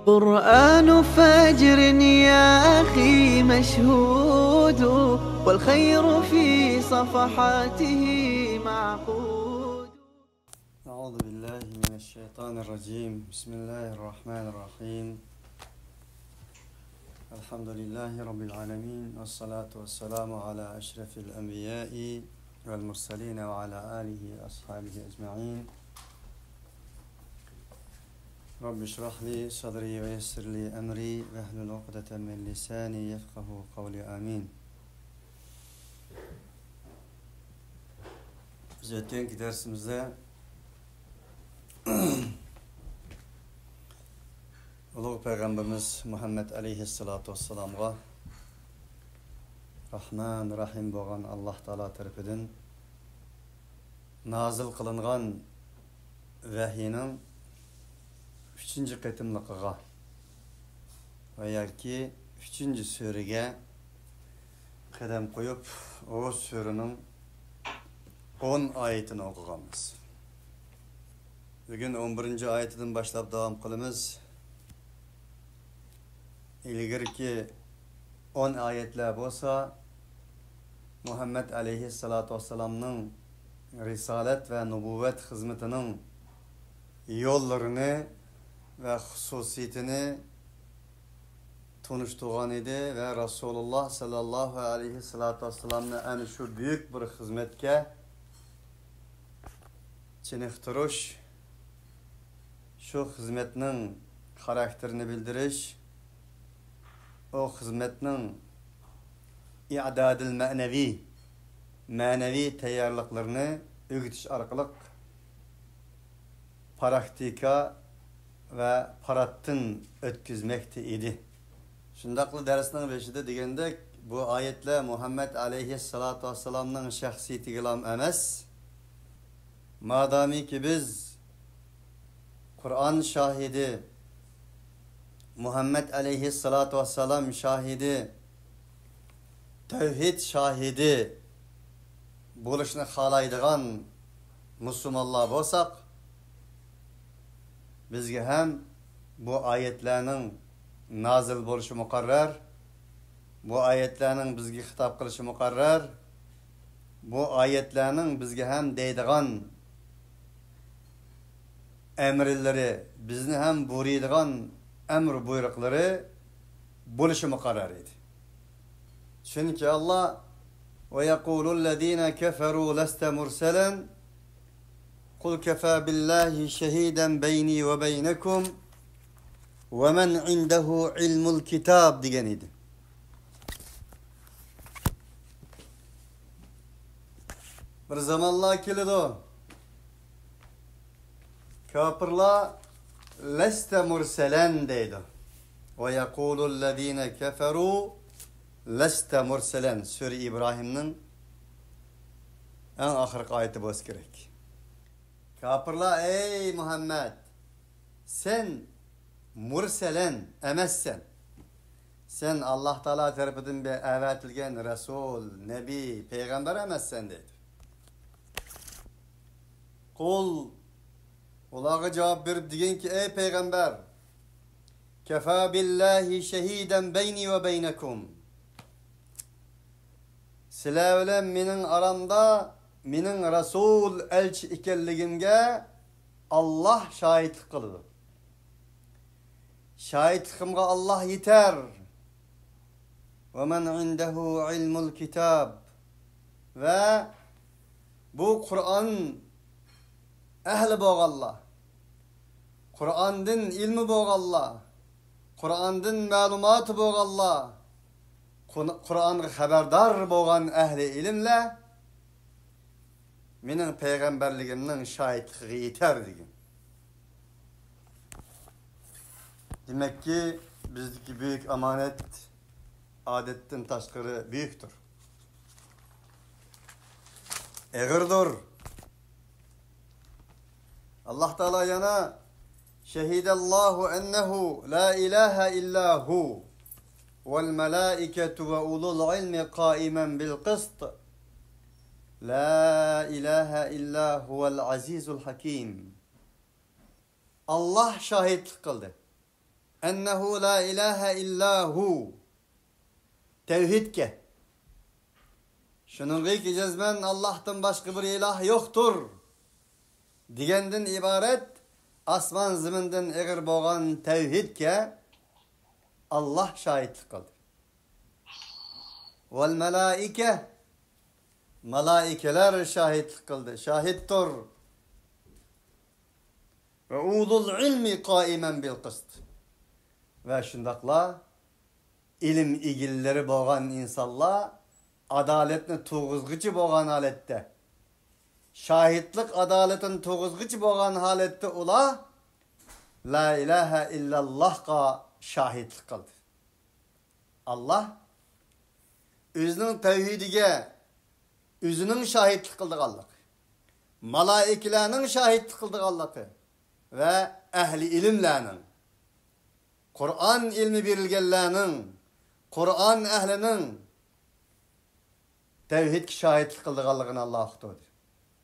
قرآن فجر يا أخي مشهود، والخير في صفحاته معقود. أعوذ بالله من الشيطان الرجيم. بسم الله الرحمن الرحيم. الحمد لله رب العالمين، والصلاة والسلام على أشرف الأنبياء والمرسلين وعلى آله وأصحابه أجمعين. رب اشرح لي صدري ويسر لي أمري واحلل عقدة من لساني يفقه قولي آمين. Biz öteki dersimizde Ulu Peygamberimiz Muhammed Aleyhissalatu Vesselam'a Rahman Rahim boğan Allah Teala tarafından nazil kılıngan vahyinin 3. qetimliqiga ve yerki 3. surege qadam qo'yib, o surenin 10 ayetini o'qiganmiz. Bugün 11. ayetinden başlap devam qilamiz. İlgirki 10 ayetler bolsa Muhammed Aleyhissalatu Vesselam'ның risalet ve nübüvvet hizmetinin yollarını ve hususiyetini tunuştuğan idi ve Resulullah sallallahu aleyhi vesselam'ın en şu büyük bir hizmetke çiniktiriş, şu hizmetinin karakterini bildiriş, o hizmetinin i'dadil manevi tayyorliqlarını öğütüş arkalık praktika ve parattın ötküzmekte idi. Şundaqlı dersinin beşide degende bu ayetle Muhammed Aleyhissalatu Vesselam'ның şahsiyeti gilam emes. Madami ki biz Kur'an şahidi, Muhammed Aleyhissalatu Vesselam şahidi, tevhid şahidi buluşunu halaydigan Müslümanlar bolsak, bizge hem bu ayetlerinin nazil buluşu mukarrar, bu ayetlerinin bizge hitap kılışı mukarrar, bu ayetlerinin bizge hem deydigan emrilleri, bizni hem buyurdigan emr buyrukları buluşu mukarrar idi. Çünkü Allah ve yekulü'l-lezîne keferû leste murselen قُلْ كَفَى بِاللّٰهِ شَهِيدًا بَيْنِي وَبَيْنَكُمْ وَمَنْ عِنْدَهُ عِلْمُ الْكِتَابِ diyen idi. Bir zamanlar kelidi o. Kafirlar leste murselen deydi. وَيَقُولُ الَّذ۪ينَ كَفَرُوا leste murselen. Sure İbrahim'nin en ahirki ayeti bu gerek. Kafirlar ey Muhammed sen murselen emezsen. Sen Allah Teala tarafından bir evetilgen Resul, Nebi, Peygamber emezsen dedi. Kul olağa cevap verip diyen ki ey Peygamber Kefa billahi şehiden beyni ve beynekum. Sile ile minin aramda minin Resul elçi ikelligimge Allah şahitlik kılıdı. Şahitlikimge Allah yeter. Ve men indehu ilmul kitab. Ve bu Kur'an ehli boğallah. Kur'an'dın ilmi boğallah. Kur'an'dın malumatı boğallah. Kur'an'ı haberdar boğan ehli ilimle menin peygamberliğimden şahitliği yeter dedim. Demek ki bizdeki büyük amanet adetten taşkırı büyüktür. Eğirdir. Allah Teala yana şehidallahu ennehu la ilahe illahu vel melaiketu ve ulul ilmi kaimen bil kıst. La ilahe illa huvel azizul hakim. Allah şahitlik kıldı. ennehu la ilahe illahu tevhidke. Şunun ki cezmen Allah'tan başka bir ilah yoktur. Digenden ibaret asman ziminden eğer boğan tevhidke Allah şahitlik kıldı. Vel melaike malaikeler şahitlik kıldı. Şahittir. Ve ulul ilmi kaimen bil kıst. Ve şundakla ilim igilleri boğan insanlar adaletini tuğuzgıcı boğan halette. Şahitlik adaletin tuğuzgıcı boğan halette ula la ilahe illallah ka şahitlik kıldı. Allah özünün tevhidige özünün şahitlik kıldı Allah'ı. Malaikelerinin şahitlik kıldı Allah'ı. Ve ehli ilimlerinin Kur'an ilmi birilgenlerinin Kur'an ehlinin tevhid şahitlik kıldı Allah'ın Allah'a tutuyor.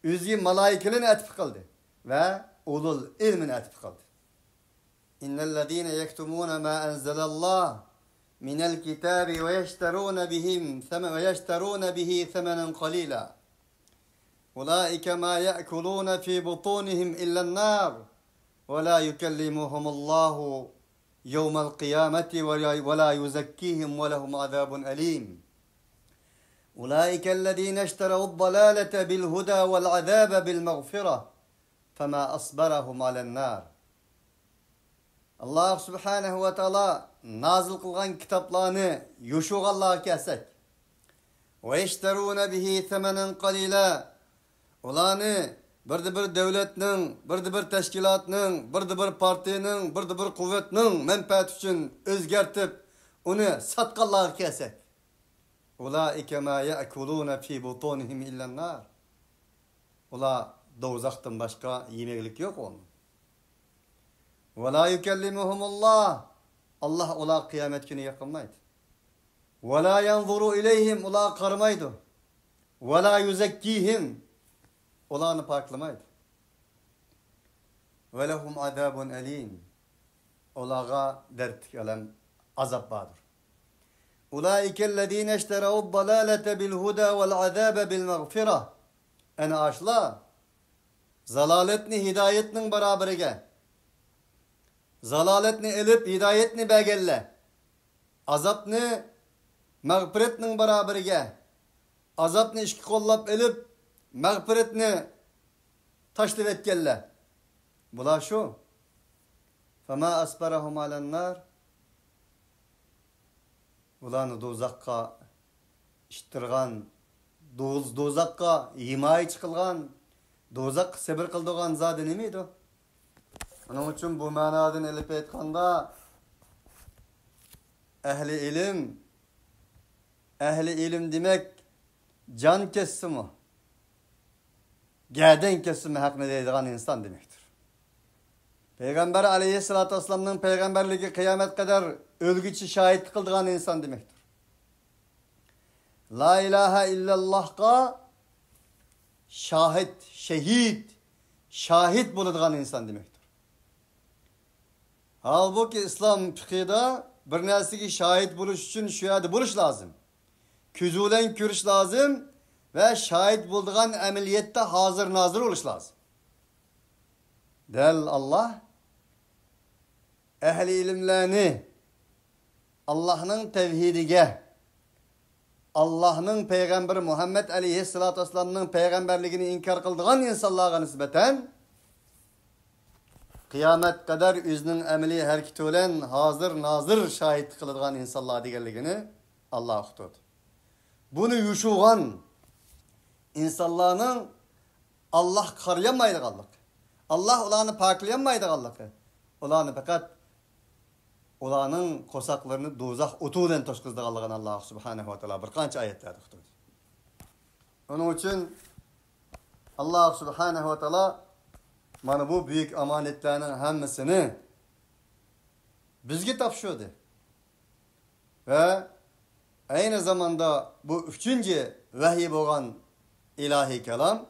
Özü malaikelerin etip kıldı ve ulul ilmin etip kıldı. İnnellezîne yektumûne mâ enzelallah minel kitâbi ve yeşterûne bihi themenen qalîlâ. Ulaike mâ ye'kulûne fî butûnihim illen nâr ve lâ yukellimuhumullâhu yevmel kıyameti ve lâ yuzekkîhim ve lehum azâbun elîm. أولئك الذين اشتروا الضلالة بالهدى والعذاب بالمغفرة فما أصبرهم على النار. Allah subhanahu ve taala nazil kılgan kitaplarını yuşuq Allah'a kesek. Ve işterûne bihi themenen qalîlâ. Ulanı bir devletinin, bir teşkilatının, bir partinin, bir kuvvetinin menfaat için özgertip onu satq Allah'a kesek. Ulaike ma ya'kuluna fi butunihim illen nar. Ula dozaktan başka yemeklik yok onun. Ve la yukellimuhumullah. Allah ula kıyamet günü yakınmaydı. Ve la yanzuru ileyhim ula karmaydı. Ve la yuzekkihim ulanı paklamaydı. Ve lehum azabun elim. Ulağa dert elem azap vardır. Ulaike ellezîne işterâu'd dalâlete bil hudâ vel azâbe bil mağfirah. En aşla zalaletni hidayetinin beraberige. Zalaletni elip hidayetni begelle. Azapni mağfiretnin beraberige. Azapni işki kollap elip mağfiretni taşlıp etkelle. Bula şu. Fema asbarahum alen nar. Ulanı dozakka iştirgan, dozakka himayı çıkılgan, dozak sebir kıldığan zadı ne miydi? Onun için bu manadan elip etkanda ehli ilim demek can kesimi, geden kesimi hakkında deydiğin insan demektir. Peygamber aleyhissalatü vesselam'nın peygamberliği kıyamet kadar ölgüçü şahit kıldığın insan demektir. La ilahe illallah'a şahit bulunduğun insan demektir. Halbuki İslam fıkhıda bir nesiki şahit buluş için şühade buluş lazım. Küzülen kürüş lazım ve şahit bulduğun emeliyette hazır nazır oluş lazım. Del Allah ehli ilimlerini Allah'ın tevhidige, Allah'ın peygamberi Muhammed aleyhissalatü vesselam'ın peygamberliğini inkar kıldığın insanlara nispeten kıyamet kadar üzünün emeli hareket olan hazır nazır şahit kıldığın insanlara digerliğini Allah tutuyor. Bunu yuşuğan insanların Allah karayamaydı Allah. Allah olanı paklayamaydı Allah. Olanı fakat olanın kosaklarını dozak otuğundan toşkızdı Allah'ın Allah subhanehu ve teala bir kanç ayetlerde tutuyor. Onun için Allah subhanehu ve teala bana bu büyük amanetlerinin hemmisini bizge tapşıyordu. Ve aynı zamanda bu üçüncü vahiy olan ilahi kelam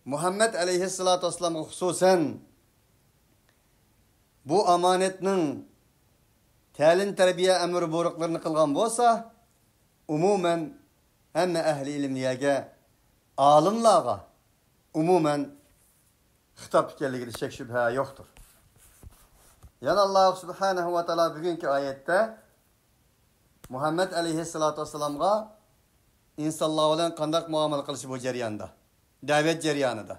Muhammed aleyhissalatü vesselam hususen bu amanetinin ta'lim tarbiya amr buyruqlarini qilgan bo'lsa, umuman hamma ahli ilmlarga, olimlarga umuman xitob ekanligida shak shubha yo'qdir. Yana Alloh subhanahu va taolo bugungi oyatda Muhammad alayhissalatu vassalamga insonlar bilan qanday muomala qilish bu jarayonda, da'vat jarayonida.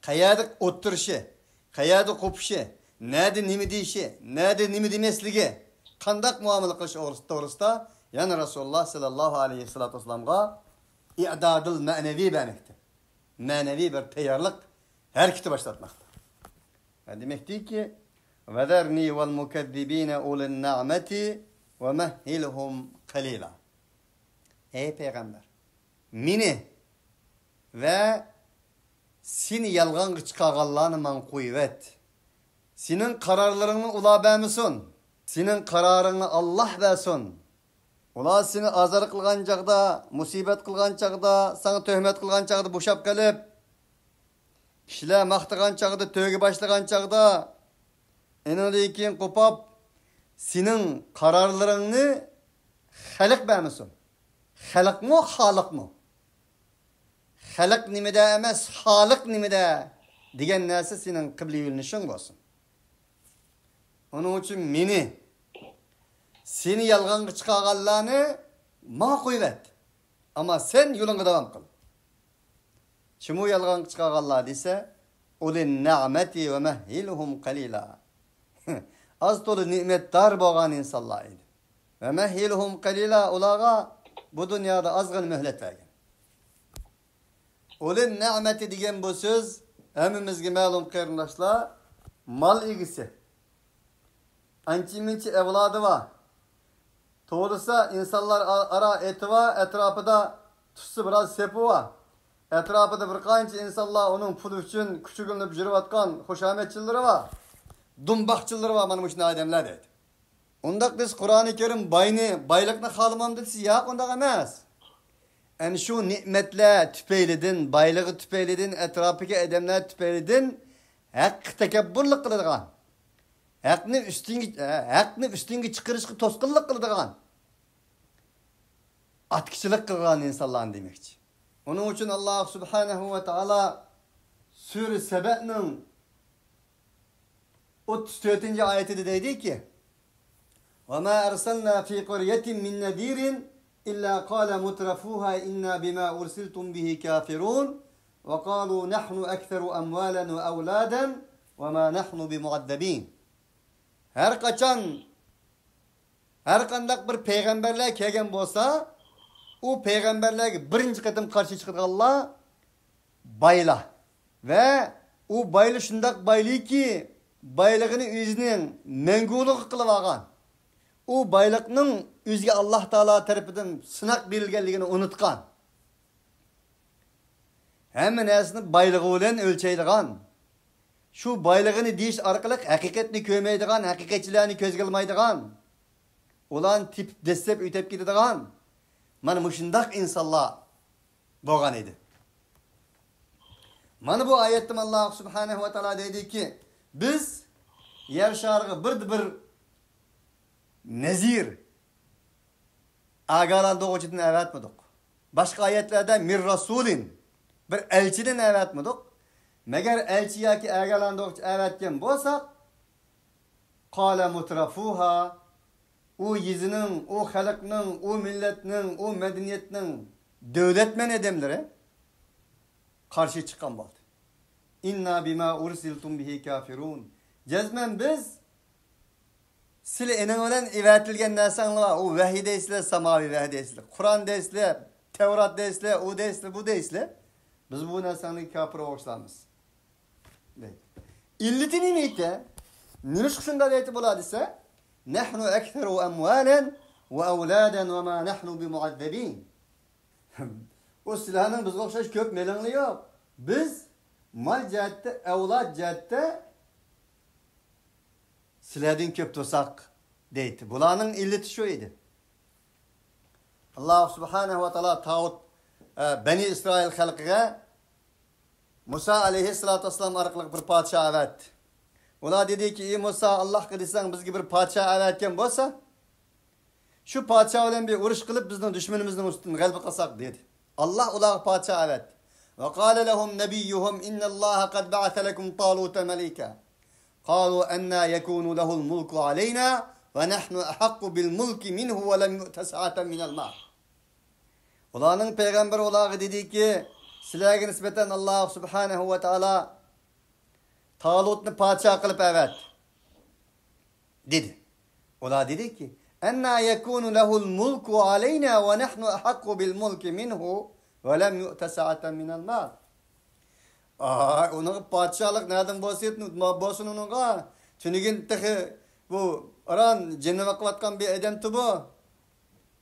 Qayerda o'tirishi, qayerda qo'pishi, nerede nima deyishi, nerede nima demasligi, qanday muomala qilish to'g'risida yana Rasululloh sallallohu alayhi vasallamga i'dadul ma'naviy banakdi. Ma'naviy bir tayyorlik harakati boshlatmoqda. Demakki, "Vadarni val mukazzibina ulun na'mati va mahhilhum qalila." Ey payg'ambar, meni va seni yalg'onga chiqarganlarni men qo'yib, sening qarorlaringni ular bermasin. Sening qaroringni Alloh bersin. Ular seni azor qilgan chaqda, musibat qilgan chaqda, sana tuhmat qilgan chaqda bo'shab qolib, kishilar maqtagan chaqda, to'yga boshlagan chaqda, endan keyin qo'pab, sening qarorlaringni xalq bermasin. Xalqmi, xoliqmi? Xalq nimada emas, xoliq nimada degan narsa sening qibla yo'linishing bo'lsin. Onun uchun meni seni yalg'onga chiqarganlarni men qo'yib, ammo sen yo'lingga davom qil. Kim u yalg'onga chiqarganlar desa, ulin na'mati va mahhilhum qalila. Az to'la ne'matdor bo'lgan insonlar edi. Va mahhilhum qalila, ularga bu dunyoda ozgina muhlat bergan. Ulin na'mati degan bu so'z hammamizga ma'lum qarindoshlar, mal egisi. Anchi-munchi evladı var. Doğrusa insanlar ara eti var, etrafında tutsu biraz sepi var. Etrafında bir qancha insanlar onun pulu için küçükülünüp jürüvatkan hoşametçileri var. Dumbakçıları var, bana şuna adamlar dedi. Ondak biz Kur'an-ı Kerim baylıkını halimam dedisi, yok ondak emez. Yani şu nimetler tüpeyledin, baylığı tüpeyledin, etrafındaki adamlar tüpeyledin, hakkı tekebburluk kılıdığın. Haqni üstünge chiqarishga to'sqinlik qiladigan, atkichilik qilgan insonlar demekçi. Onun uchun Alloh subhanahu va taolo Sura Saba'ning 34-oyatida deydiki: "Va ma arsalna fi qaryatin min nadirin illa qala mutrafuha inna bima ursiltum bihi kafirun va qalu nahnu aktharu amwalan wa awladan wa ma nahnu bimu'addabin." Her qandaq bir peygamberler kelgan bo'lsa, o peygamberlerge birinci qatim qarshi chiqadiganlar baylar. Ve o baylı shundoq bayliki, bayligini o'zining manguliga qilib olgan. O bayliqning o'ziga Alloh taolo tarafidan sinaq berilganligini unutgan. Hamma narsani bayligi bilan o'lchaydigan. Şu baylığını deyiş arkalık hakikatini köymeydiğen, hakikatçilerini köz kılmaydiğen, olan tip destep ütep gididiğen, mana muşundak insanlar boğan idi. Mana bu ayettim Allah subhanahu wa ta'ala dedi ki, biz yer şarkı bir nezir agalan doğucudun evetmedik. Başka ayetlerde mir rasulin bir elçinin evetmedik. Meğer elçi yaki ergalandıkça evetken bolsak, qala mutrafuha, o yizinin, o halkının, o milletinin, o medeniyetinin devletmen edemleri karşı çıkan boldu. İnna bima ursiltum bihi kafirun. Cezmen biz sile enen olan evetilgen narsanlar, o vahiy deysizler, samavi vahiy deysizler, Kur'an deysizler, Tevrat deysizler, o deysizler, bu deysizler. Biz bu narsanın kafir oğuşlarımız. İlleti nimeyte, nimiş kuşunda deyti bula dese, nahnu ektheru emvalen ve evladen ve ma nahnu bimuazzebin. O silahının biz okşaş köp melanlı yok. Biz mal cihette, evlat cihette silahın köp tutsak deyti. Bulanın illeti şu idi. Allah subhanahu wa ta'ala tağut Beni İsrail halkıga Musa aleyhissalatu vesselam arkalık bir padişah evet. Ular dedi ki, ey Musa, Allah kılırsan bizge bir padişah avatken bolsa, şu padişah bilen bir uruş kılıp bizning düşmanımızning ustidan g'alaba qilsak dedi. Allah ularga padişah avatdi. Ve qala lahum nabiyyuhum innallaha qad ba'atha lakum Taluta malika. Qalu anna yakunu lehu'l mulku aleyna ve nahnu ahaqqu bil mulki minhu ve lem yu'ta sa'atan minel mal. Ularning peygamberi ularga dedi ki, sizlarga nisbatan Allah subhanahu ve taala Talutni padişah qilib avatdi. Dedi. Ular dedi ki, enna yekunu lehu'l mulku aleyna ve nahnu ahaqqu bil mulki minhu ve lem yu'ta sa'atan minel mal. Onun padişahlık nereden bolsun onunğa? Çünkü bu aran cennet vakıvatkan bir edemti bu.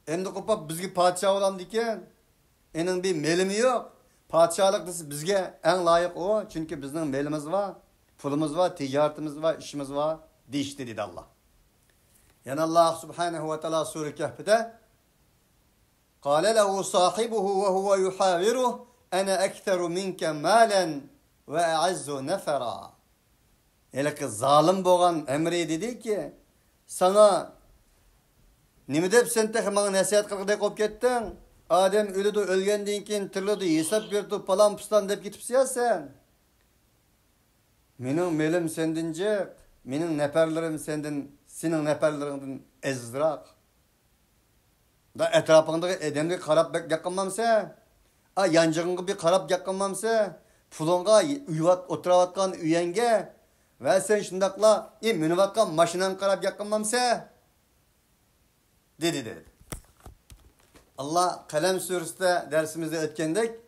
Endi kopap bizge padişah olam diken. Enin bir melimi yok. Padişahlık bizge en layık o. Çünkü bizning melimiz var, pulumuz var, ticaretimiz var, işimiz var. Deyişti dedi Allah. Yani Allah subhanahu ve teala Sure Kehf'de قال له صاحبه وهو يحاوره أنا أكثر منك مالا وأعز نفرا. Hele ki zalim boğan emri dedi ki, sana nime dep sen tehi bana nasihat kılgıday kop kettin? Adem ölüdü, ölgenden keyin tirildi, hesap berdi, palan pustan dep gitipsiya sen. Mening melim senden jiq, mening neferlerim senden, senin neferlerinden ezdirak. Da etrafındaki edemge karab yakınmamsa, yancığınga bir karab yakınmamsa, pulunga oturavatkan üyenge ve sen şundakla minivatkan maşinan karab yakınmamsa dedi. Allah Kalem Suresi'de dersimizde ötkendek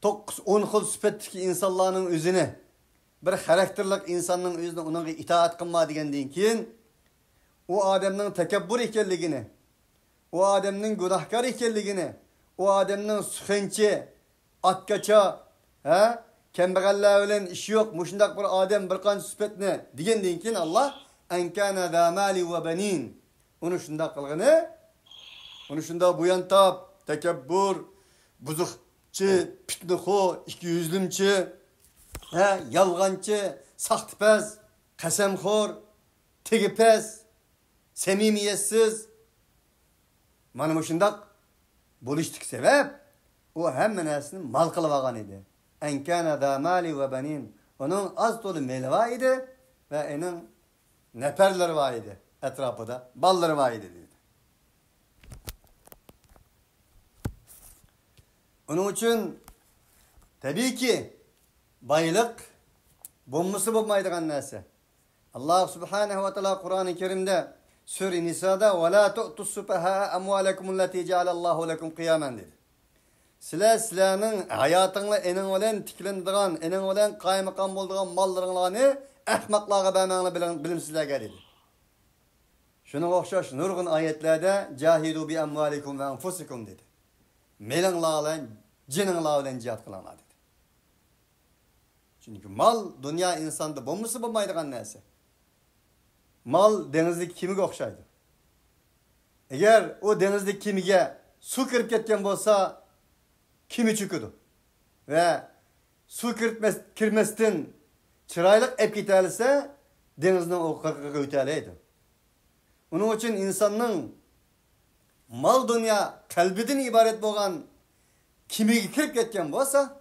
9-10 xil süpetdeki insanların özüne bir karakterlik insanın özüne onunla itaat kılma degenden keyin o adamның tekebbür ekenligini, o adamның günahkar ekenligini, o adamның suxençi, atkaça, kembeğaller bilen işi yok, muşundak bir adam bir qancha süpetni degenden keyin Allah en kana za mali ve benin. Onu şunda kılgını, onu şunda buyantap, tekebbür, buzukçı, pitnixo, ikiyüzlümçü, yalgancı, saxtipez, qasamxo'r, tegipez, samimiyetsiz. Mana şundak bo'lishlik sebep o hamma narsani mal qilib olgan edi. En kana za mali ve benin. Onun az to'la meli var edi ve onun neferleri var edi etrafında, balları var idi dedi. Onun için tabii ki baylık bulması bulmaydıgan narsa. Allah subhanahu ve teala Kur'an-ı Kerim'de Sure Nisa'da وَلَا تُؤْتُ السُّفَهَاءَ أَمْوَالَكُمُ الَّتِي جَعَلَ اللّٰهُ لَكُمْ قِيَامًا dedi. Sizlerinin hayatınla enin olan tiklendiğin, enin olan kaymakam olduğun mallarını ahmaklığa vermeni bilimsizlerge dedi. Şuna okşaş nurgun ayetlerde cahidu bi amvalikum ve enfusikum dedi. Melinlarla, cininlarla cihat kılanlar dedi. Çünkü mal dünya insanda bulması bulmaydıgan neyse. Mal denizdeki kimiga okşaydı. Eğer o denizdeki kimiga su kirip ketken bolsa kimi çüküdü. Ve su kirmesden çıraylık ep gitalise denizden o kırkığı öteleydi. Onun için insanın mal dünya kalbiden ibaret boğan kimiga kirip ketken bolsa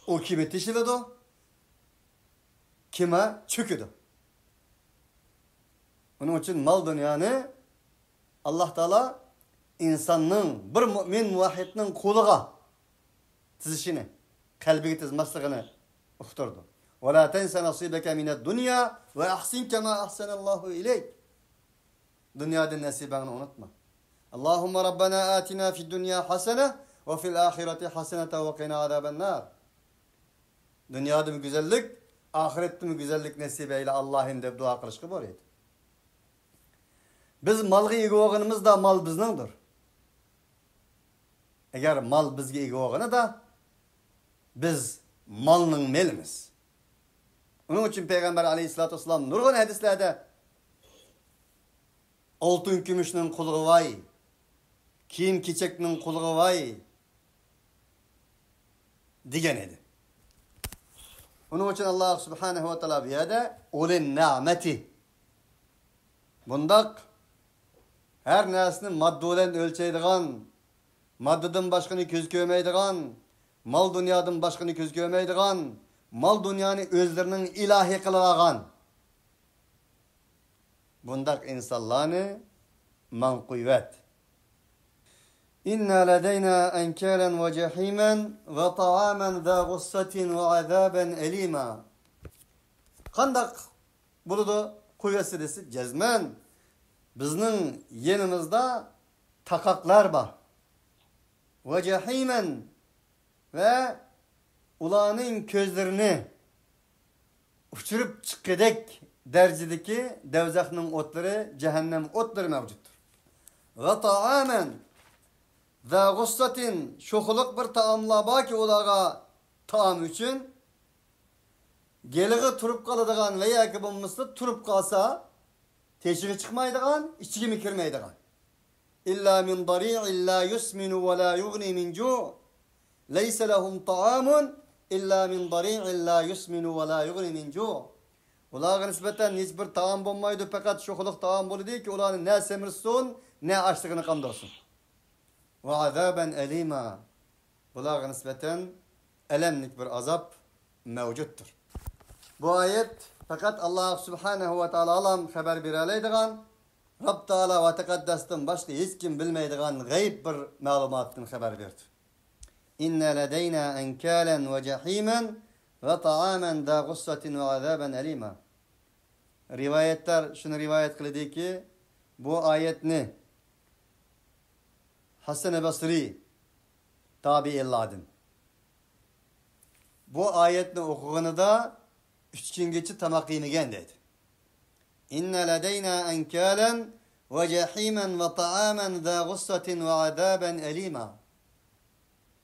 o kimi tişilidi, kime çüküdü. Onun için mal dünyanı Allah Teala insanın bir mümin muvahhidning kuluğa tizishini, kalbiga tizmasligini uqtirdi. Ve la tensa nasibaka mined dunya ve ahsin kema ahsanallahu ileyk. Dünyadan nasibini unutma. Allahumma Rabbana atina fid dunya hasene ve fil ahireti hasenete ve qina azaben nar. Dünyada bir güzellik, ahirette bir güzellik nasip eyle Allah'ım deb dua qilishga bor edi. Biz malga ega bo'lganimiz da mal bizningdir. Eğer mal bizga ega bo'lganda da biz malning melimiz. Onun için Peygamber Aleyhisselatü Vesselam nurg'un hadislerde oltin kumushning qulg'i vay, kiyim kechakning qulg'i vay degan edi. Onun için Allah subhanahu ve teala bir yerde ulin ni'meti. Bundak her nersini madde olan ölçeydiğen, maddeden başkını göz görmeydiğen, mal dünyadan başkını göz görmeydiğen, mal dünyanı özlerinin ilahi kılağan. Bundak insanlarını man kuvvet. İnna ledeyna enkâlen ve cehimen ve ta'amen zâ gussatin ve azâben elîmâ. Kandak burada kuvvesi desi cezmen. Bizning yanımızda takaklar var. Ve cehimen ve ulanın közlerini uçurup çıkıdek derecedeki devzakның otları, cehennem otları mevcuttur. Ve ta'amen ve gussatin şokuluk bir taamla var ki olağa taam için geliği turup kalıdığan veya ki bulmuşsa turup kalsa teşhiri çıkmaydıgan, içki kirmeydigan. İlla min dari'in la yusminu ve la yugni min cu' leyse lehum ta'amun illa min dari'in la yusminu ve la yugni min cu'. Olağa nispeten hiçbir taam bulmaydı fakat şokuluk taam bolu değil ki olağını ne semirsin ne açlığını kandırsın. Ve azaben elima. Bulağa nispeten elemlik bir azap mevcuttur. Bu ayet fakat Allah subhanahu ve ta'ala alam haber bereleydigan, Rabb Teala ve Tekaddes'ten başka hiç kim bilmeydigan gayb bir malumattan haber verdi. İnne ledeyna enkâlen ve cehimen ve ta'amen da gussatin ve azaben elima. Rivayetler şunu rivayet kıldı ki bu ayetni Hasan-ı Basri tabi'illadın. Bu ayetni okuğunu da 3 gün geçi tamak yemigen dedi. İnne ledeyna enkâlen ve cehimen ve ta'amen da gussatin ve azaben elima.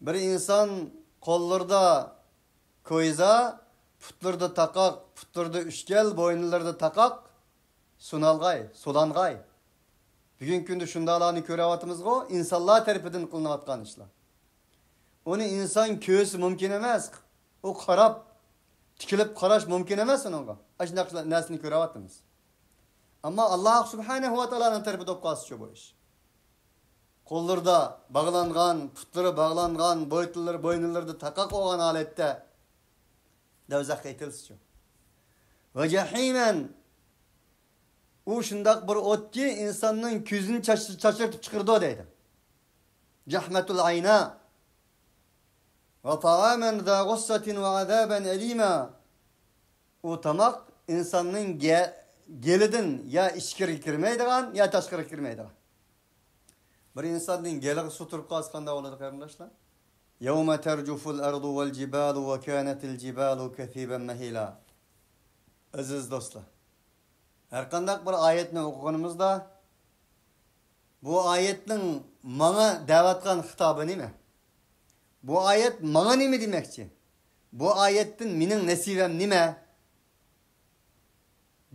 Bir insan kollarda koyza, putlarda takak, putlarda üçgel, boynlarda takak, sunalgay, solangay. Bugün günde şunda alanı körevatımız o, insanlar terpeden kılınavatkan işler. Onu insan köğüsü mümkün emez. O karab, tikilip karaş mümkün emez onunla. Aşındak nesini körevatımız. Ama Allah subhanehu ve teala'nın terpede okası bu iş. Kollarda bağlangan, putları bağlangan, boynları takak olan alette devzak etilsiz. Ve cehimen o şundak bir ot ki insanın küzünü çaşırtıp çıkırdı o deydi. Cahmetul ayna ve ta'amen za gussatin ve azaben elima. O tamak insanın gelidin ya içkiri kirmeydigan ya taşkiri kirmeydigan. Bir insanın geliği su turup kalskanda oladı kardeşler. يَوْمَ تَرْجُفُ الْأَرْضُ وَالْجِبَالُ وَكَانَتِ الْجِبَالُ كَثِيبًا مَهِيلًا. Aziz dostlar. Her kandak bir ayetini okuğunumuzda bu ayetin bana davetkan hitabı ne mi? Bu ayet bana ne mi demekçi? Bu ayetin minin nesibem ne mi?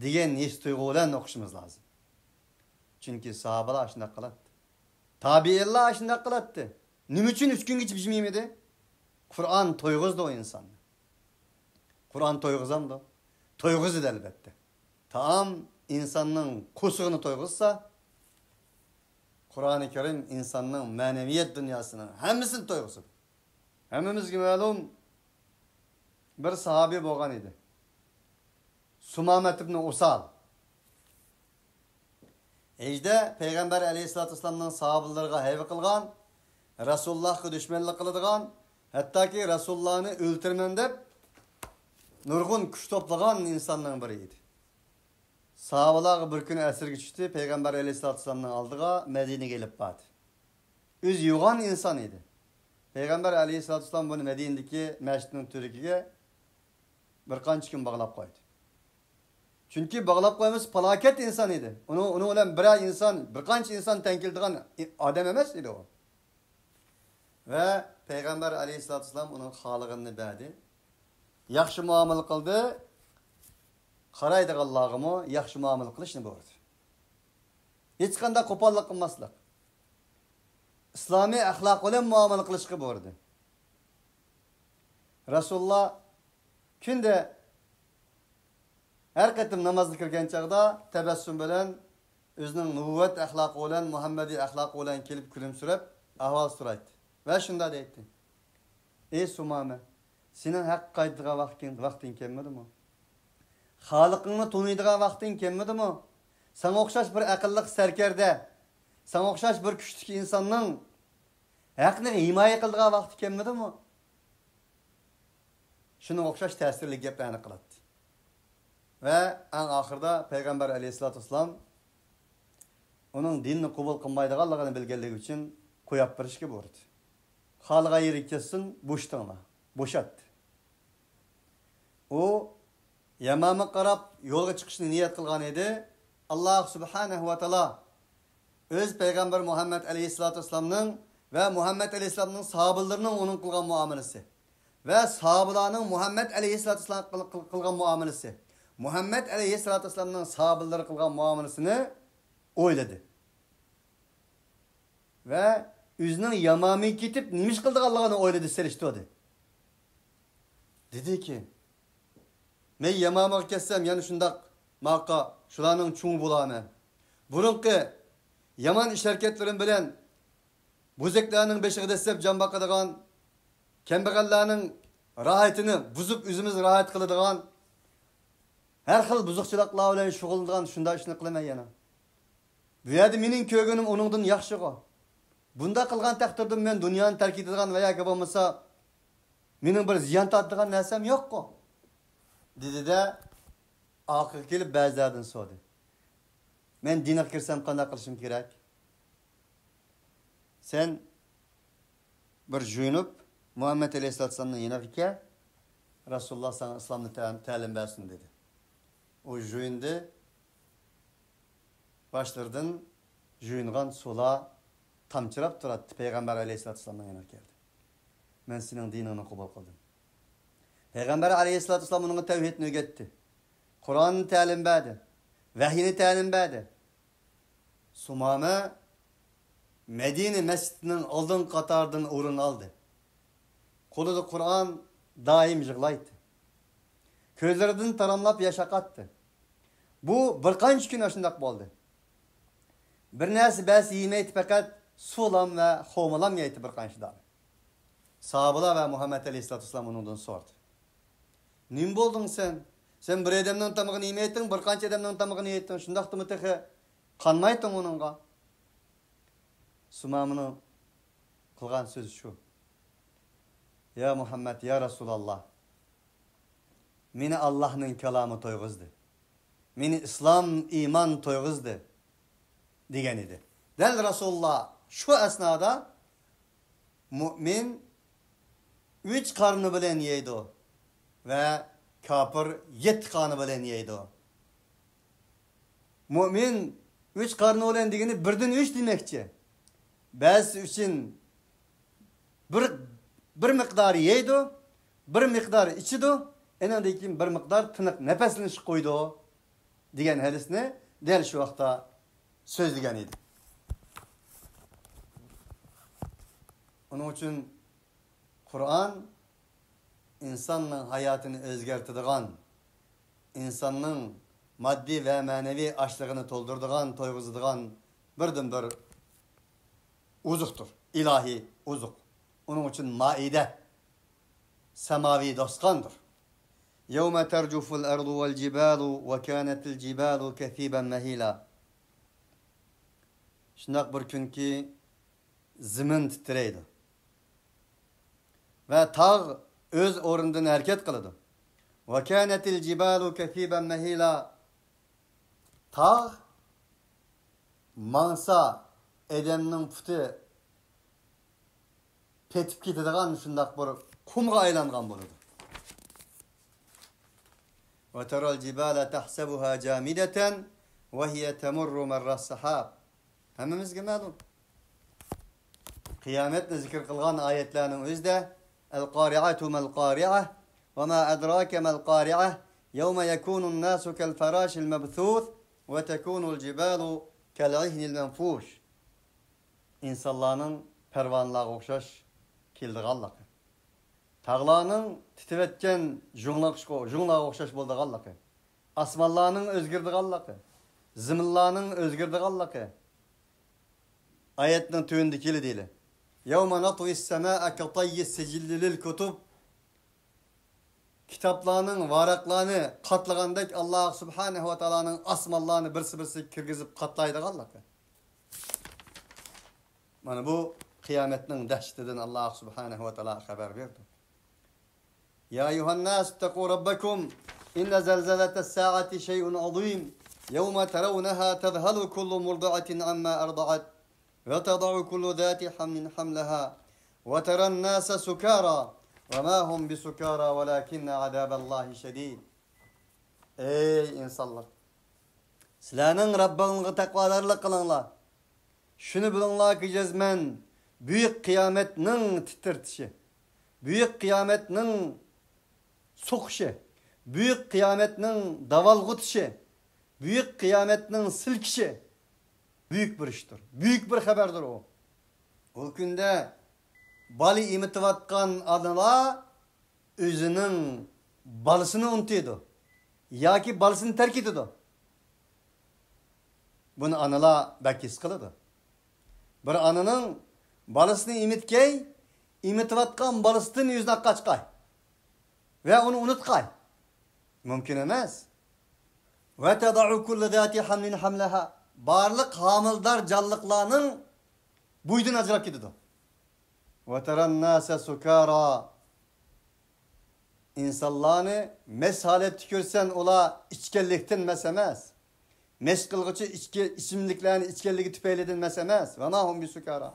Diyen hiç duygulan okuşumuz lazım. Çünkü sahabalar aşında kalattı. Tabi'illah aşında kalattı. Niçin 3 gün geçip içmeyemedi? Kur'an toyguzdu o insan. Kur'an toyguzam da. Toyguzdu elbette. Tam insanın kusurunu toyguzsa Kur'an-ı Kerim insanın maneviyet dünyasının hemmisini toyguzdu. Hemimiz gibi malum bir sahabi boğan idi. Sumamet ibn Usal. Ejde Peygamber aleyhissalatü vesselam'dan sahabalarına heyve kılgan, Resulullah'a düşmanlık kılıdığan, hatta ki Resulullah'ını öldürmem deyip nurgun kuş toplagan insanların biriydi. Sahabalar bir gün esir geçti, Peygamber aleyhissalatü vesselam'dan aldığa Medine gelip bağdı. Üz yuğan insan idi. Peygamber aleyhissalatü vesselam bunu Medine'deki meşridin türkiye bir kanç gün bağlap koydu. Çünkü bağlap koymuş felaket insan idi. Onu olan bir insan, birkaç insan tenkildiğin adam emez idi o. Ve Peygamber aleyhissalatü vesselam onun halıqını verdi. Yaxşı muamele kıldı. Qaraydı Allah'ımı, yaxşı muamele kılışını buyurdu. Hiç kanda kopallık kılmaslık. İslami ahlak olan muamele kılışını buyurdu. Resulullah Künde her qatim namazga kirgan chaqda tabassum bilan o'zining nubuvvat axloqi bilan Muhammadiy axloqi bilan kelib kulimsirab ahvol so'raydi. Va shunda deydi: "Ey Sumama, sening haq qaytadigan vaqting kelmadimi? Xaliqingni tunuydigan vaqting kelmadimi? Sana o'xshash bir aqlli sarkarda, sana o'xshash bir kuchli insonning haqni himoya qiladigan vaqti kelmadimi?" Shuna o'xshash ta'sirli gaplarni qiladi. Va eng oxirida payg'ambar alayhisolatu vasallam uning dinni qabul qilmaydiganligini bilganligi uchun qo'yib berishga buyurdi. Xalqa yerikkesin bo'shtinglar, bo'shatdi. U Yamamga qarab yo'lga chiqishni niyat qilgan edi. Alloh subhanahu va taolo o'z payg'ambar Muhammad alayhisolatu vasallamning va Muhammad alayhisolamning sahobalarining uning qilgan muomalasi va sahobalarning Muhammad alayhisolatu vasallam qilgan muomalasi, Muhammad alayhisolatu vasallamning sahobalari qilgan muomalasini o'yladi. Va o'zining Yamamiga ketib nima ish qilganligini o'yladi, selishtirdi. Dedi-ki, men Yamamiga ketsam, yana shundaq maqa shularning chung bo'laman. Burunqi yaman ish harakatlarim bilan buzaklarning beshiga dastlab jon boqadigan, kambag'allarning rohatini buzib o'zimiz rohat qiladigan, har xil buzuqchiliklar bilan shug'ullanadigan shunday ishni qilaman yana. Bu yerda mening ko'rganim uningdan yaxshiroq. Bunda qilgan taqdirda men dunyoni tark etadigan va yoki bo'lmasa mening bir ziyon tortadigan narsam yo'q-ku. Dedi-de oxirga kelib ba'zilardan so'radi. Men dinga kirsam qanday qilishim kerak? Sen bir juyunib Muhammad alayhisolatu vasallamning yoniga kel, Rasululloh sana islomni ta'lim bersin dedi. O juyundi. Başlardan juyungan sula tamçırab turadi. Peygamber alayhisolatu vasallamning yoniga keldi. Men sening diningni qabul qildim. Peygamber alayhisolatu vasallam unga tavhidni o'rgatdi. Qur'onni ta'lim berdi. Vahiyni ta'lim berdi. Sumama Medine mescidinin oldin qatardan o'rin oldi. Qo'lida Qur'on doim yig'laydi. Ko'zlaridan taramlab yashaqatdi. Bu bir qancha kun shunday bo'ldi. Bir narsa bas yemaydi, faqat sulam va xo'malam yeydi bir qancha dam. Sahabalar va Muhammad alayhisolatu vasallam undan so'radi. Nim bo'lding sen? Sen bir odamning tamog'ini yemayding, bir qancha odamning tamog'ini yeding. Shundaqmi tehi qanmayding uningga? Sumamning qilgan so'zi shu. Ya Muhammad, ya Rasululloh. Meni Allohning kalomi to'yg'izdi. Meni islom, iymon to'yg'izdi degan edi. Dal Rasululloh shu asnoda mu'min 3 qarni bilan yeydi va kafir 7 qarni bilan yeydi. Mu'min 3 qarni bilan degani 1dan 3 demakchi. Ba'zi uchun bir miqdor yeydi, bir miqdor ichidi, endan keyin bir miqdor tiniq nafaslanish qo'ydi degan hadisni dal shu vaqtda so'zlagan edi. Onun uchun Qur'on insonning hayotini o'zgartiradigan, insonning moddiy va ma'naviy ochlig'ini to'ldiradigan, to'yg'izadigan birdan-bir uzuqdir, ilohiy uzuq. Onun uchun Maide samaviy dostondir. Yawma tarjuful ardu wal jibalu wa kanatil jibalu kathiban mahila. Shundoq bir kunki zimin titraydi. Ve tağ öz o'rnidan harakat qiladi. Wa kanatil jibalu kathiban mahila. Tağ mansa edemning puti petib ketadigan shundoq bir qumga aylangan bo'ladi. Wa taral jibala tahsabuha jamidatan wa hiya tamurru marra as-sahab. Hammamizga ma'lum. Qiyomatni zikr qilgan oyatlarning o'zida al-qari'atu mal-qari'ah va ma adraka mal-qari'ah yawma yakunu an-nasu kal-farash al-mabthuth wa takunu al-jibalu kal-'ihni al-manfush. İnsanların pervanlarga o'xshash keldiganligi. Tağlarının titretken junglağa okşaş boldı gallakı. Asmanlarının özgirdi gallakı. Zimillarının özgirdi gallakı. Ayetinin tüyündikili değil. Yevme natvis semâe ketayyi sicilli lil kutub. Kitaplarının varaklarını katlagandek Allah Subhanahu ve Taala'nın asmallarını birsi kirgizip katlaydı gallakı. Mana bu kıyametinin dehşetinden Allah Subhanahu ve Taala haber verdi. Ya eyyuhannas ittaqu rabbakum inne zelzeletes saati şey'un azim. Yevme teravneha tezhalu kullu murdi'atin amma arda'at ve tada'u kullu zati hamlin hamlaha ve teren nase sukara ve ma hum bisukara velakinne azaballahi şedid. Ey insanlar! Sizlarning Rabbingizga taqvodarlik qilinglar. Şunu bilinglar ki cezmen büyük kıyametning titirtişi, büyük kıyametning so'qishi, büyük kıyametning davalg'utishi, büyük kıyametning silkishi büyük bir iştir. Büyük bir haberdir o. O günde bali imitivatkan analar özünün balısını unutuydu. Ya ki balısını terk ediyordu. Bunu analar belki sıkılıdı. Bir ananın balısını imitivatkan balısının yüzüne kaçkay. Ve onu unutkay. Mümkün emez. Ve teda'u kullu zati hamlin hamlaha. Barlık hamildar canlıklarının buydun acırap gidiyordu. Ve teren nase sukara. İnsanlarını meshalet tükürsen ola içkellikten mesemez. Meşgılgıcı içimliklerini içkelliği tüpeyledin mesemez. Ve ma hum bisukara.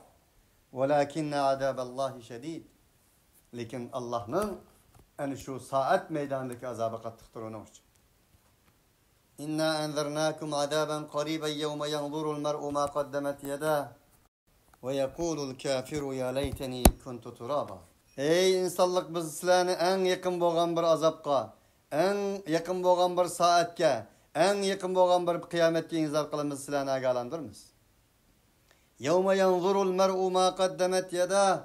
Velakinne azaballahi şedid. Lakin Allah'ın yani şu saat meydanındaki azabı kattıktır ona hoş. İnna enzernâkum azaben qariben yevme yanzurul mer'u ma qaddemet yedâh ve yekulul kafiru ya leyteni kuntu turaba. Ey insanlık biz sizlerine en yakın boğan bir azapka, en yakın boğan bir saatke, en yakın boğan bir kıyametke inzar kılımız sizlerine agalandırmız. Yevme yanzurul mer'u ma qaddemet yedâh.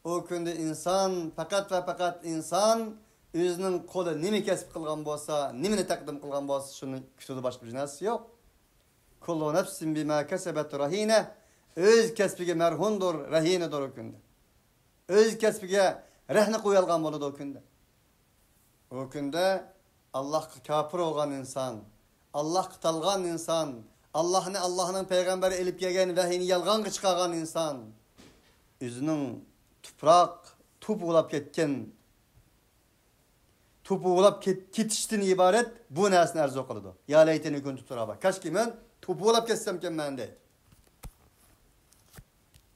O günde insan, fakat ve fakat insan özünün kolu nemi kesip kılgan bolsa, nemini takdim kılgan bolsa şunu kütüdü başka bir narsa yok. Kullu nefsin bima kesebet rahine. Öz kesbige merhundur, rahinedir o günde. Öz kesbige rehne koyalgan boludu o günde. O günde Allah kafir olgan insan, Allah kıtalgan insan, Allah'ın peygamberi elip gelgen vahiyini yalgan çıkargan insan, özünün tuprak, tup ulap ketken, tup ulap ketişten ibaret bu nesne arzu kılıdı. Ya leyteni kuntu turaba. Kaşki men tup ulap ketsem ken men deydi.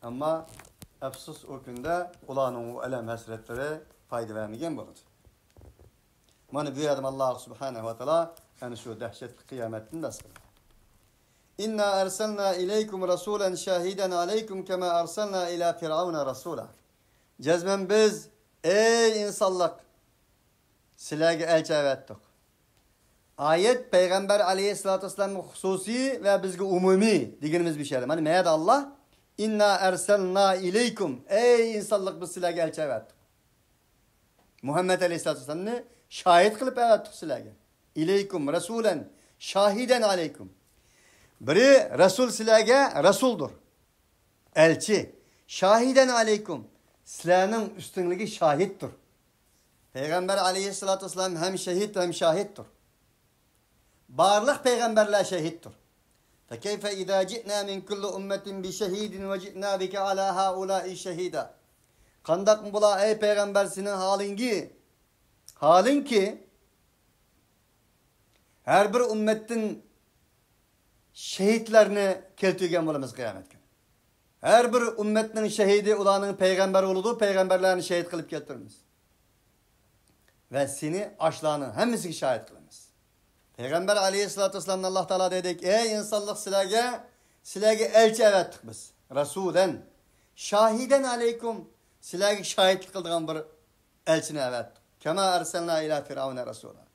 Ama efsus o günde ulanın o elem hasretleri fayda vermegen boludu. Mana bu yerden Allah Subhanahu ve Teala yani şu dehşetli kıyametin de sıkıldı. İnna erselna ileykum rasulen şahiden aleykum kema erselna ila firavuna rasula. Cezmen biz ey insanlık sizlerge elçi evettik. Ayet Peygamber aleyhissalatü vesselam'ın hususi ve bizge umumi digenimiz bir şeydir. Hani meyad Allah inna erselna ileykum ey insanlık biz sizlerge elçi evettik. Muhammed aleyhissalatü vesselam'ı şahit kılıp evettik sizlerge. İleykum rasulen şahiden aleykum. Biri Resul sizlerge Resuldur. Elçi. Şahiden aleykum. Sizlerinin üstünlüğü şahittir. Peygamber aleyhissalatü vesselam hem şehit hem şahittir. Barlık peygamberler şehittir. Fekeyfe idâ ci'nâ min kulli ummetin bi şehidin ve ci'nâ bike alâ haulâi şehîdâ. Kandak mı bula ey peygamber senin halin ki her bir ümmetin şehitlerini keltügen bulamız kıyamet günü. Her bir ümmetinin şehidi ulanın peygamber oludu, peygamberlerini şehit kılıp getiririz. Ve seni aşlağını hemisi şahit kılınız. Peygamber aleyhissalatü vesselam'ın Allah Teala dedik, ey insanlık silage elçi evettik biz. Resulen, şahiden aleykum, silage şahitlik kıldığın bir elçini evettik. Kema erselna ila firavuna rasula.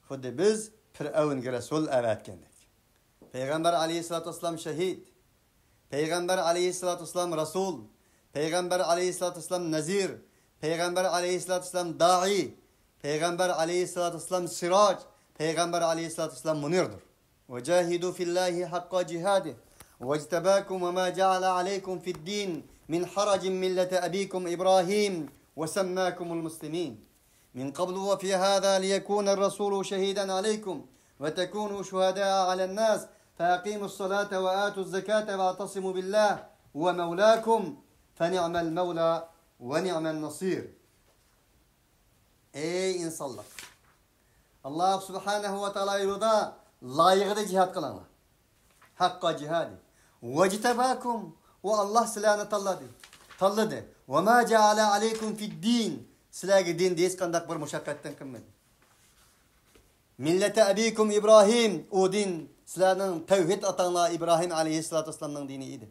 Xuddi biz Firavunga Resul evetkendik. Peygamber aleyhissalatü vesselam şehit. Peygamber aleyhissalatü vesselam Resul. Peygamber aleyhissalatü vesselam Nezir. Peygamber aleyhissalatü vesselam da'i, Peygamber aleyhissalatü vesselam sirac, Peygamber aleyhissalatü vesselam munirdir. وَجَاهِدُوا فِي اللّٰهِ حَقَّ جِهَادِهِ وَاجْتَبَاكُمْ وَمَا جَعَلَ عَلَيْكُمْ فِي الدِّينِ مِنْ حَرَجٍ مِلَّةَ أَبِيكُمْ إِبْرَاهِيمَ وَسَمَّاكُمُ الْمُسْلِمِينَ مِنْ قَبْلُ وَفِي هَذَا لِيَكُونَ الرَّسُولُ شَهِيدًا عَلَيْكُمْ وَتَكُونُوا شُهَدَاءَ عَلَى النَّاسِ فَأَقِيمُوا الصَّلَاةَ وَآتُوا الزَّكَاةَ وَاعْتَصِمُوا بِاللّٰهِ وَمَوْلَاكُمْ فَنِعْمَ الْمَوْلَى وَنِعْمَ النَّصِيرُ. Ey insanlar! Allah subhanahu ve teala yolunda layıkıda cihat kılanlar. Hakka cihadi. Vectebakum. O Allah silahını talladı. Ve ma ceale aleykum fid din. Silahı din deyiz kandak bir muşakkatten kılmadı. Millete abikum İbrahim. O din silahının tevhid atanlığa İbrahim aleyhissalatü vesselam'ın diniydi.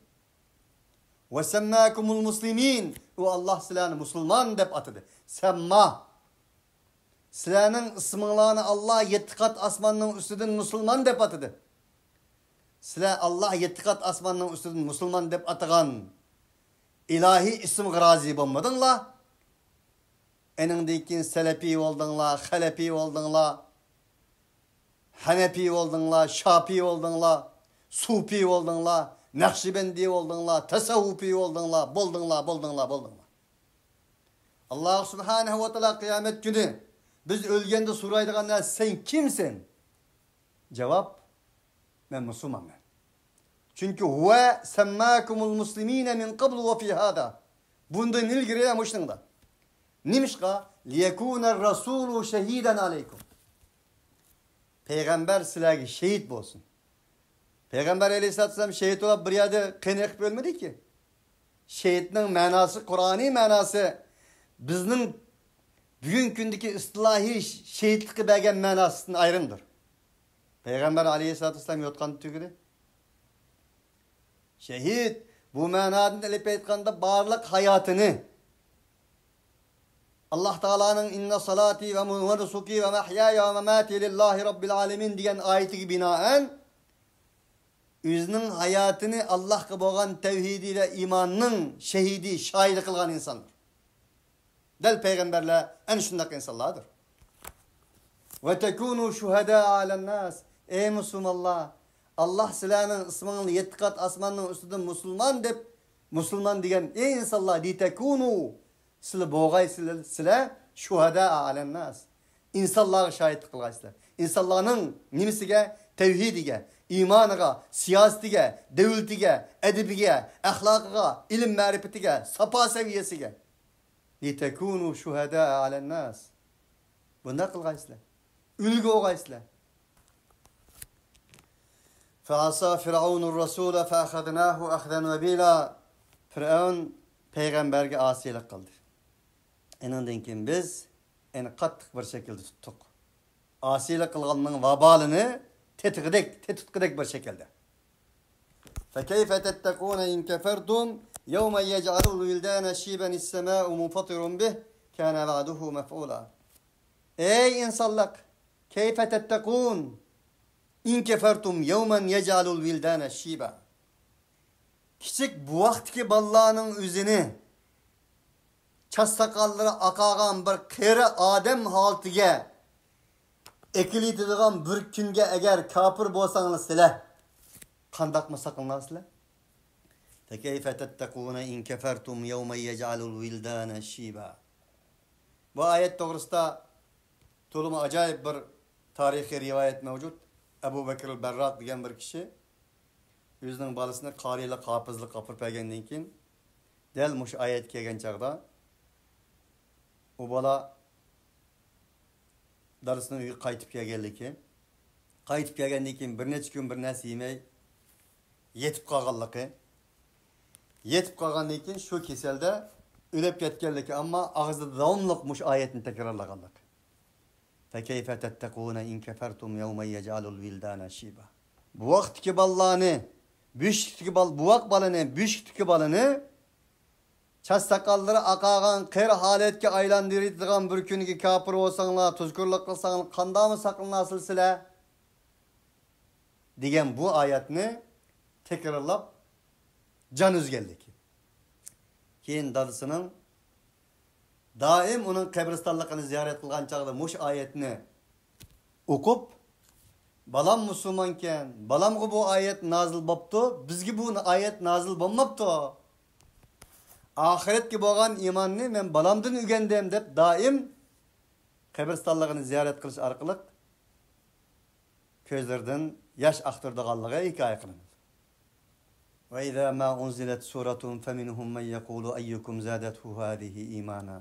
Ve semmâkumul muslimin. O Allah silahını Müslüman dep atıdı. Semma. Silahının ısmınlarını Allah 7 kat asmanın üstünden Müslüman dep atıdı. Silah Allah 7 kat asmanın üstünden Müslüman dep atıgan ilahi isim gırazi bulmadınlar. Enindeki Selefi oldunlar, Halefi oldunlar, Hanefi oldunlar, Şafi oldunlar, Sufi oldunlar, Nakşibendi oldunlar, Tasavvufi oldunlar, buldunlar. Allah subhanahu ve teala kıyamet günü biz ölgende soraydıganlar sen kimsin? Cevap, ben Müslümanım. Çünkü huve semmâkumul muslimîne min qablu ve fî hâdâ. Bundan ilgiri yamıştığında. Nimişka? Liyekûner rasûlû şehîden aleykum. Peygamber silahı şehit olsun. Peygamber aleyhissalatü vesselam şehit olup bir yerde kıynak bölmedi ki. Şehitinin manası, Kur'an'ı manası bizning bugün gündeki istilahi şehitlikki bergen manasından ayrımdır. Peygamber aleyhissalatü vesselam yotqandı tügüdü. Şehit bu manadan elip aytqanda barlık hayatını Allah Teala'nın inna salati ve nusuki ve mahyaya ve memati lillahi rabbil alemin diyen ayeti binaen özünün hayatını Allah'a boğan tevhidiyle imanının şehidi, şahidi kılgan insandır. Del peygamberler en şundak insanlardır. Ve tekunu şuhada alen nas. Ey Müslümanlar, Allah silahının ısmanını 7 kat asmanının üstünden Müslüman dep Müslüman diyen ey insanlar di tekunu sile boğay sile şuhada alen nas. İnsanlara şahit kılgaysılar. İnsanların nimisiga, tevhidige, imanıga, siyasetiga, devletige, edibiga, ahlakıga, ilim marifetiga, sapa seviyesiga. لِتَكُونُوا شُهَدَاءَ عَلَى النَّاسِ. Bunda kılgaysılar. Ülgü oğaysılar. فَعَصَى فِرْعَوْنُ الرَّسُولَ فَأَخَذْنَاهُ أَخْذًا وَبِيلًا. Firavun peygamberge asilik kıldı. Enindin ki biz en kattık bir şekilde tuttuk. Asilik kılganının vabalını tetikidek bir şekilde. فَكَيْفَ تَتَّقُونَ اِنْ كَفَرْتُمْ يَوْمَ يَجْعَلُ الْوِلْدَانَ شِيبًا السَّمَاءُ مُنْفَطِرٌ بِهِ كَانَ وَعْدُهُ مَفْعُولًا. Ey insanlık! كَيْفَ تَتَّقُونَ اِنْ كَفَرْتُمْ يَوْمًا يَجْعَلُ الْوِلْدَانَ شِيبًا. Küçük bu vaktki ballarının üzünü ças sakalları akağan bir kere Adem haltıge ekilitidigan bir günge eğer kafir bolsanız silah kandak mı sakınlarsınız? فَكَيْفَ تَتَّقُونَ اِنْ كَفَرْتُمْ يَوْمَ يَجْعَلُ الْوِلْدَانَ شِيبًا. Bu ayet doğrusu toluma acayip bir tarihi rivayet mevcut. Ebu Bekir el-Berrak diyen bir kişi özünün balısını karıyla kapızlı kapırıp egenden keyin del muş ayet kelgen çağda o bala darısının uyup qaytıp kelgendan keyin qaytıp kelgendan keyin bir neçe gün bir narsa yemey yetip kalganlığı yetip kalgandan keyin şu keselde ölüp ketkenligi ama ağızda davamlıq muş ayetini tekrarlaganlık. فَكَيْفَ تَتَّقُونَ اِنْ كَفَرْتُمْ يَوْمَ يَجْعَلُ الْوِلْدَانَ شِيبًا. Bu vaktiki ballarını bu vakt balını büyükteki balını ças sakalları akağan kır haletke aylandırıdığan bir günki kapır olsanlar tuzkurluk kılsanlar kanda mı sakınlasıl sile diyen bu ayetini tekrarlap can üzgeldi ki. Keyin dadısının Daim onun kabristonligini ziyorat qilgan chaqda mush oyatni o'qib, balam musulmonkan, balamga bu oyat nozil bo'pti, bizga bu oyat nozil bo'lmabdi. Oxiratga bo'lgan iymonni men balamdan o'rgandim deb doim qabristonligini ziyorat qilish orqali ko'zlaridan yosh aqtirdiganligi hikoya qilindi. Va idza ma unzilat suratun faminhum man yaqulu ayyukum zadatuhu hadhihi imana.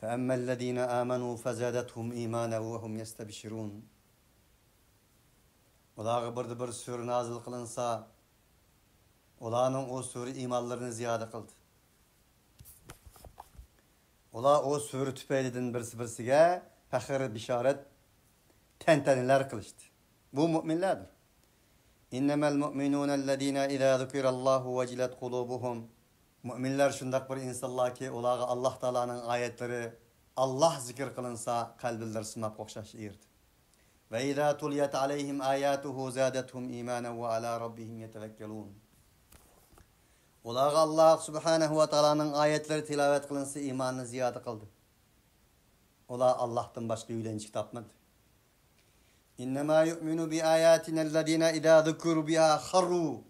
Fa amma alladhina amanu fazadatuhum imana wa hum yastabshirun. Ularga bir sura nazil qilinsa, ularning o sura iymonlarini ziyoda qildi. Ular o sura tufaylidan birsiga faxr bishorat tantanalar qilishdi. Bu mu'minlardir. İnnemel mu'minunellezine izâ zukirallahu vecilet kulubuhum. Mu'minlar şundaq bir insanlar ki ularga Allah Taala'nın ayetleri Allah zikir kılınsa kalbinler sımak okşaş irdi. Ve izâ tuliyet aleyhim ayatuhu zâdethum imanen ve alâ rabbihim yetevekkelûn. Ularga Allah Subhanahu ve Taala'nın ayetleri tilavet kılınsa imanını ziyade kıldı. Ular Allah'tan başka yülenci tapmadı. İnnemâ yu'minu bi ayatina ellezîne idâ zukuru biha kharru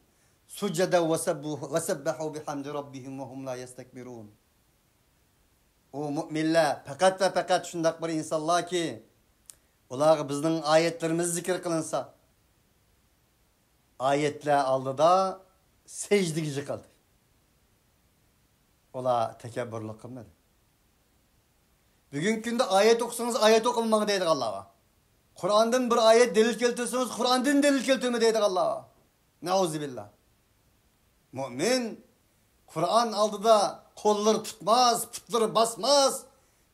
suceda ve sebbahu bihamdi rabbihim ve hum la yestekbirun. O müminler fakat ve fakat şundak bir insanlar ki ular bizning ayetlerimiz zikir kılınsa ayetler aldıda secdigi kaldı. Ular tekebburluk kılmadı. Bugün günde ayet okusanız ayet okunmağı deydik Allah'a. Kur'an'dan bir ayet delil keltirseniz Kur'an'dan delil keltirme deydik Allah'a. Nauzubillah. Mümin Kur'an aldıda kolları tutmaz, putları basmaz,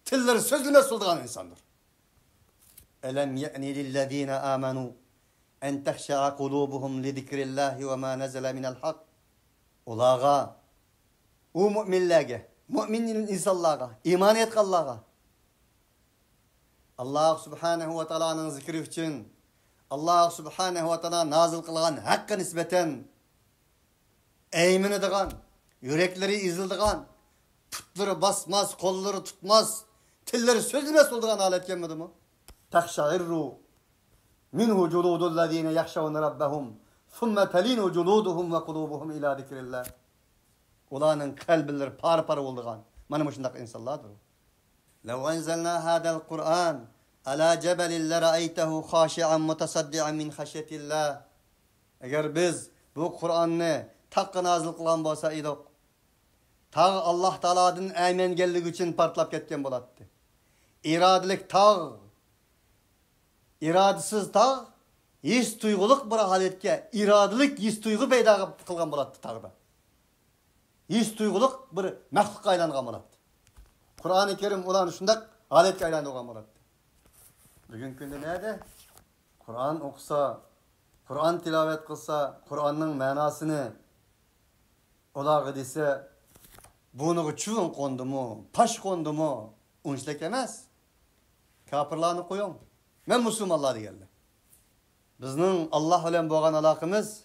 tilleri sözlemez olduğun insandır. Elem ye'ni lillezine amenu en tehşe'a kulubuhum li zikrillahi ve ma nezele minel hak. Ulağa, o müminlerge, müminin insanlara, iman et Allah'a. Allah Subhanahu ve Taala'nın zikri için Allah Subhanahu ve Taala nazil kılgan hakka nisbeten emin edigan, yürekleri izildigan, putları basmaz, kolları tutmaz, tilleri sözlemez olduğun halet gelmedi mi? Tahşa'irru minhu culudullezine yahşavun rabbahum thumme telinu culuduhum ve kulubuhum ila zikrillah. Ulanın kalbileri par olduğun. Mana muşundaq insanlardır. لو أنزلنا هذا القرآن على جبل لرأيته خاشعا متصدعا من خشية الله. Eğer biz bu Kur'an'ı takı nazil kılan bolsa idik, tağ Allah Taala'dan emengellik için partlap ketken bolattı. İradilik tağ, iradisiz tağ, his tuyguluk bir haletke, iradilik his tuygu peyda kılgan bolattı tağda. His tuyguluk bir mahluk aylangan bolattı. Kur'an-ı Kerim ulan şundak aletke aylangan bolattı. Bugün günde nerede? Kur'an okusa, Kur'an tilavet kılsa, Kur'an'ın manasını olağı dese, bunu çuğun kondu mu, paş kondu mu, unçlek emez. Kapırlarını koyun. Ben Müslümanlar geldi. Bizning Allah bilen boğan alakımız,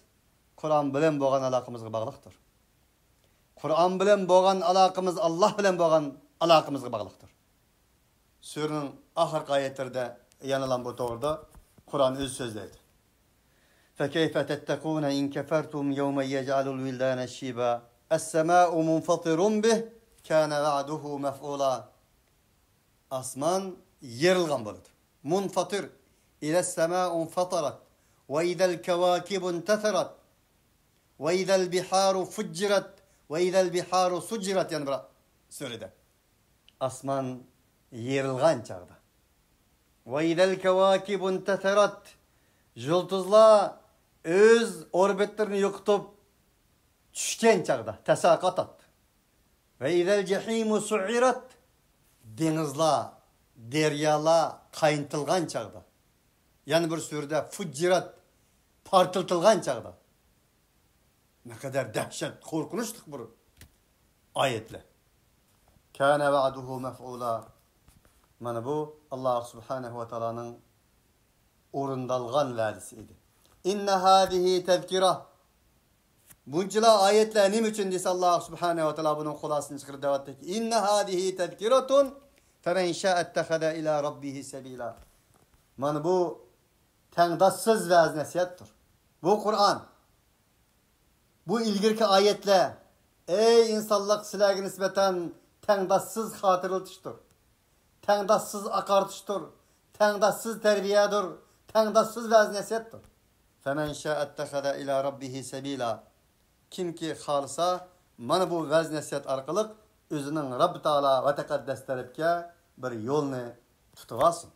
Kur'an bilen boğan alakımızga bağlıqtır. Kur'an bilen boğan alakımız, Allah bilen boğan alakımızga bağlıqtır. Sürünün ahir ayetlerde yanılan bu doğruda Kur'an öz sözleydi. فَكَيْفَ تَتَّقُونَ اِنْ كَفَرْتُمْ يَوْمَ يَجْعَلُ الْوِلْدَانَ الشِّيبًا السَّمَاءُ مُنْفَطِرٌ بِهِ كَانَ وَعْدُهُ مَفْعُولًا. Asman yerilgan boludu. Munfatir ila as-sema'u fatarat ve ida'l kevakibu intatharat ve ida'l biharu fujjirat ve ida'l biharu sujjirat yani bura söyledi. Asman yerilgan çağda. Ve ida'l kevakibu intatharat yıldızlar öz orbitlerini yo'qotib tushgan chaqda tasaqat atdi. Ve ida'l cehimu su'irat denizlar, deryalar qayıntilgan çağda. Yani bir sürede fujjirat partıltılgan çağda. Ne kadar dehşet, korkunçluk bu ayetle. Kâne va'duhu mef'ûlâ. Mana bu Allah Subhanahu ve Taala'nın orundalgan vədisi idi. İnne hâzihi tezkira. Bunçala ayetler nim için dese Allah subhanehu ve teala bunun xulasını çıkırdı devattaki. İnne hadihi tezkiratun femen şa'ettehada ila rabbihi sebila. Mana bu tengdassız vaz nasihattir. Bu Kur'an. Bu ilgirki ayetler ey insanlık sizlarga nisbeten tengdassız hatırlatıştır. Tengdassız akartıştır. Tengdassız terbiyedir. Tengdassız vaz nasihattir. Femen şa'ettehada ila rabbihi sebila. Kim ki halsa mana bu vaz nasihat arkalık özünün Rabb Taala ve tekaddes tarafga bir yolni tutib olsin.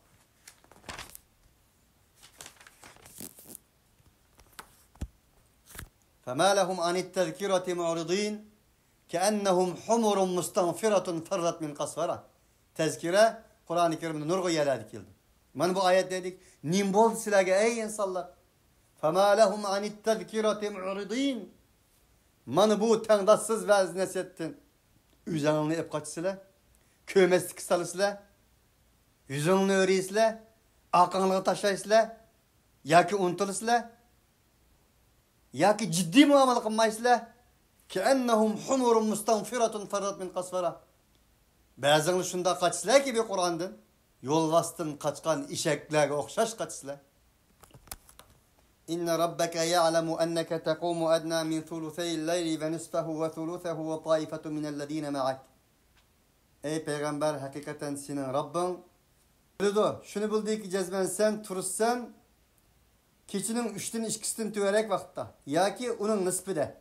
فما لهم عن التذكرة معرضين كأنهم حمر مستنفرة فرت من قسورة. Tezkire Kur'an-ı Kerim'de nurgu yerlerdi kildi. Man bu ayet dedik. Nim boldu silage ey insanlar. فما لهم عن التذكرة معرضين. Man bu tengdassız vaz nasihattin üzerine ep kaçsılar. Kömeslik salısılar. Yüzünü öğreysizler. Akanlığı taşaysızlar. Yaki unuturusuzlar. Yaki ciddi muamele kılmaysızlar. Ki ennehum humurun mustanfiratun ferrat min kasvara. Bazıları şunda kaçsızlar ki bir Kur'an'dan. Yol vastın kaçkan işeklerge okşaş kaçsızlar. İnne rabbeke ya'lemu enneke tekumu adna min thuluthayil leyli ve nisfahu ve thuluthahu ve taifetu minellezine ma'ak. Ey peygamber hakikaten senin Rabbin bildi. Şunu bildi ki cezben sen turuşsan keçinin 3'ten 2'sini tüverek vakitte. Ya ki onun nisbide.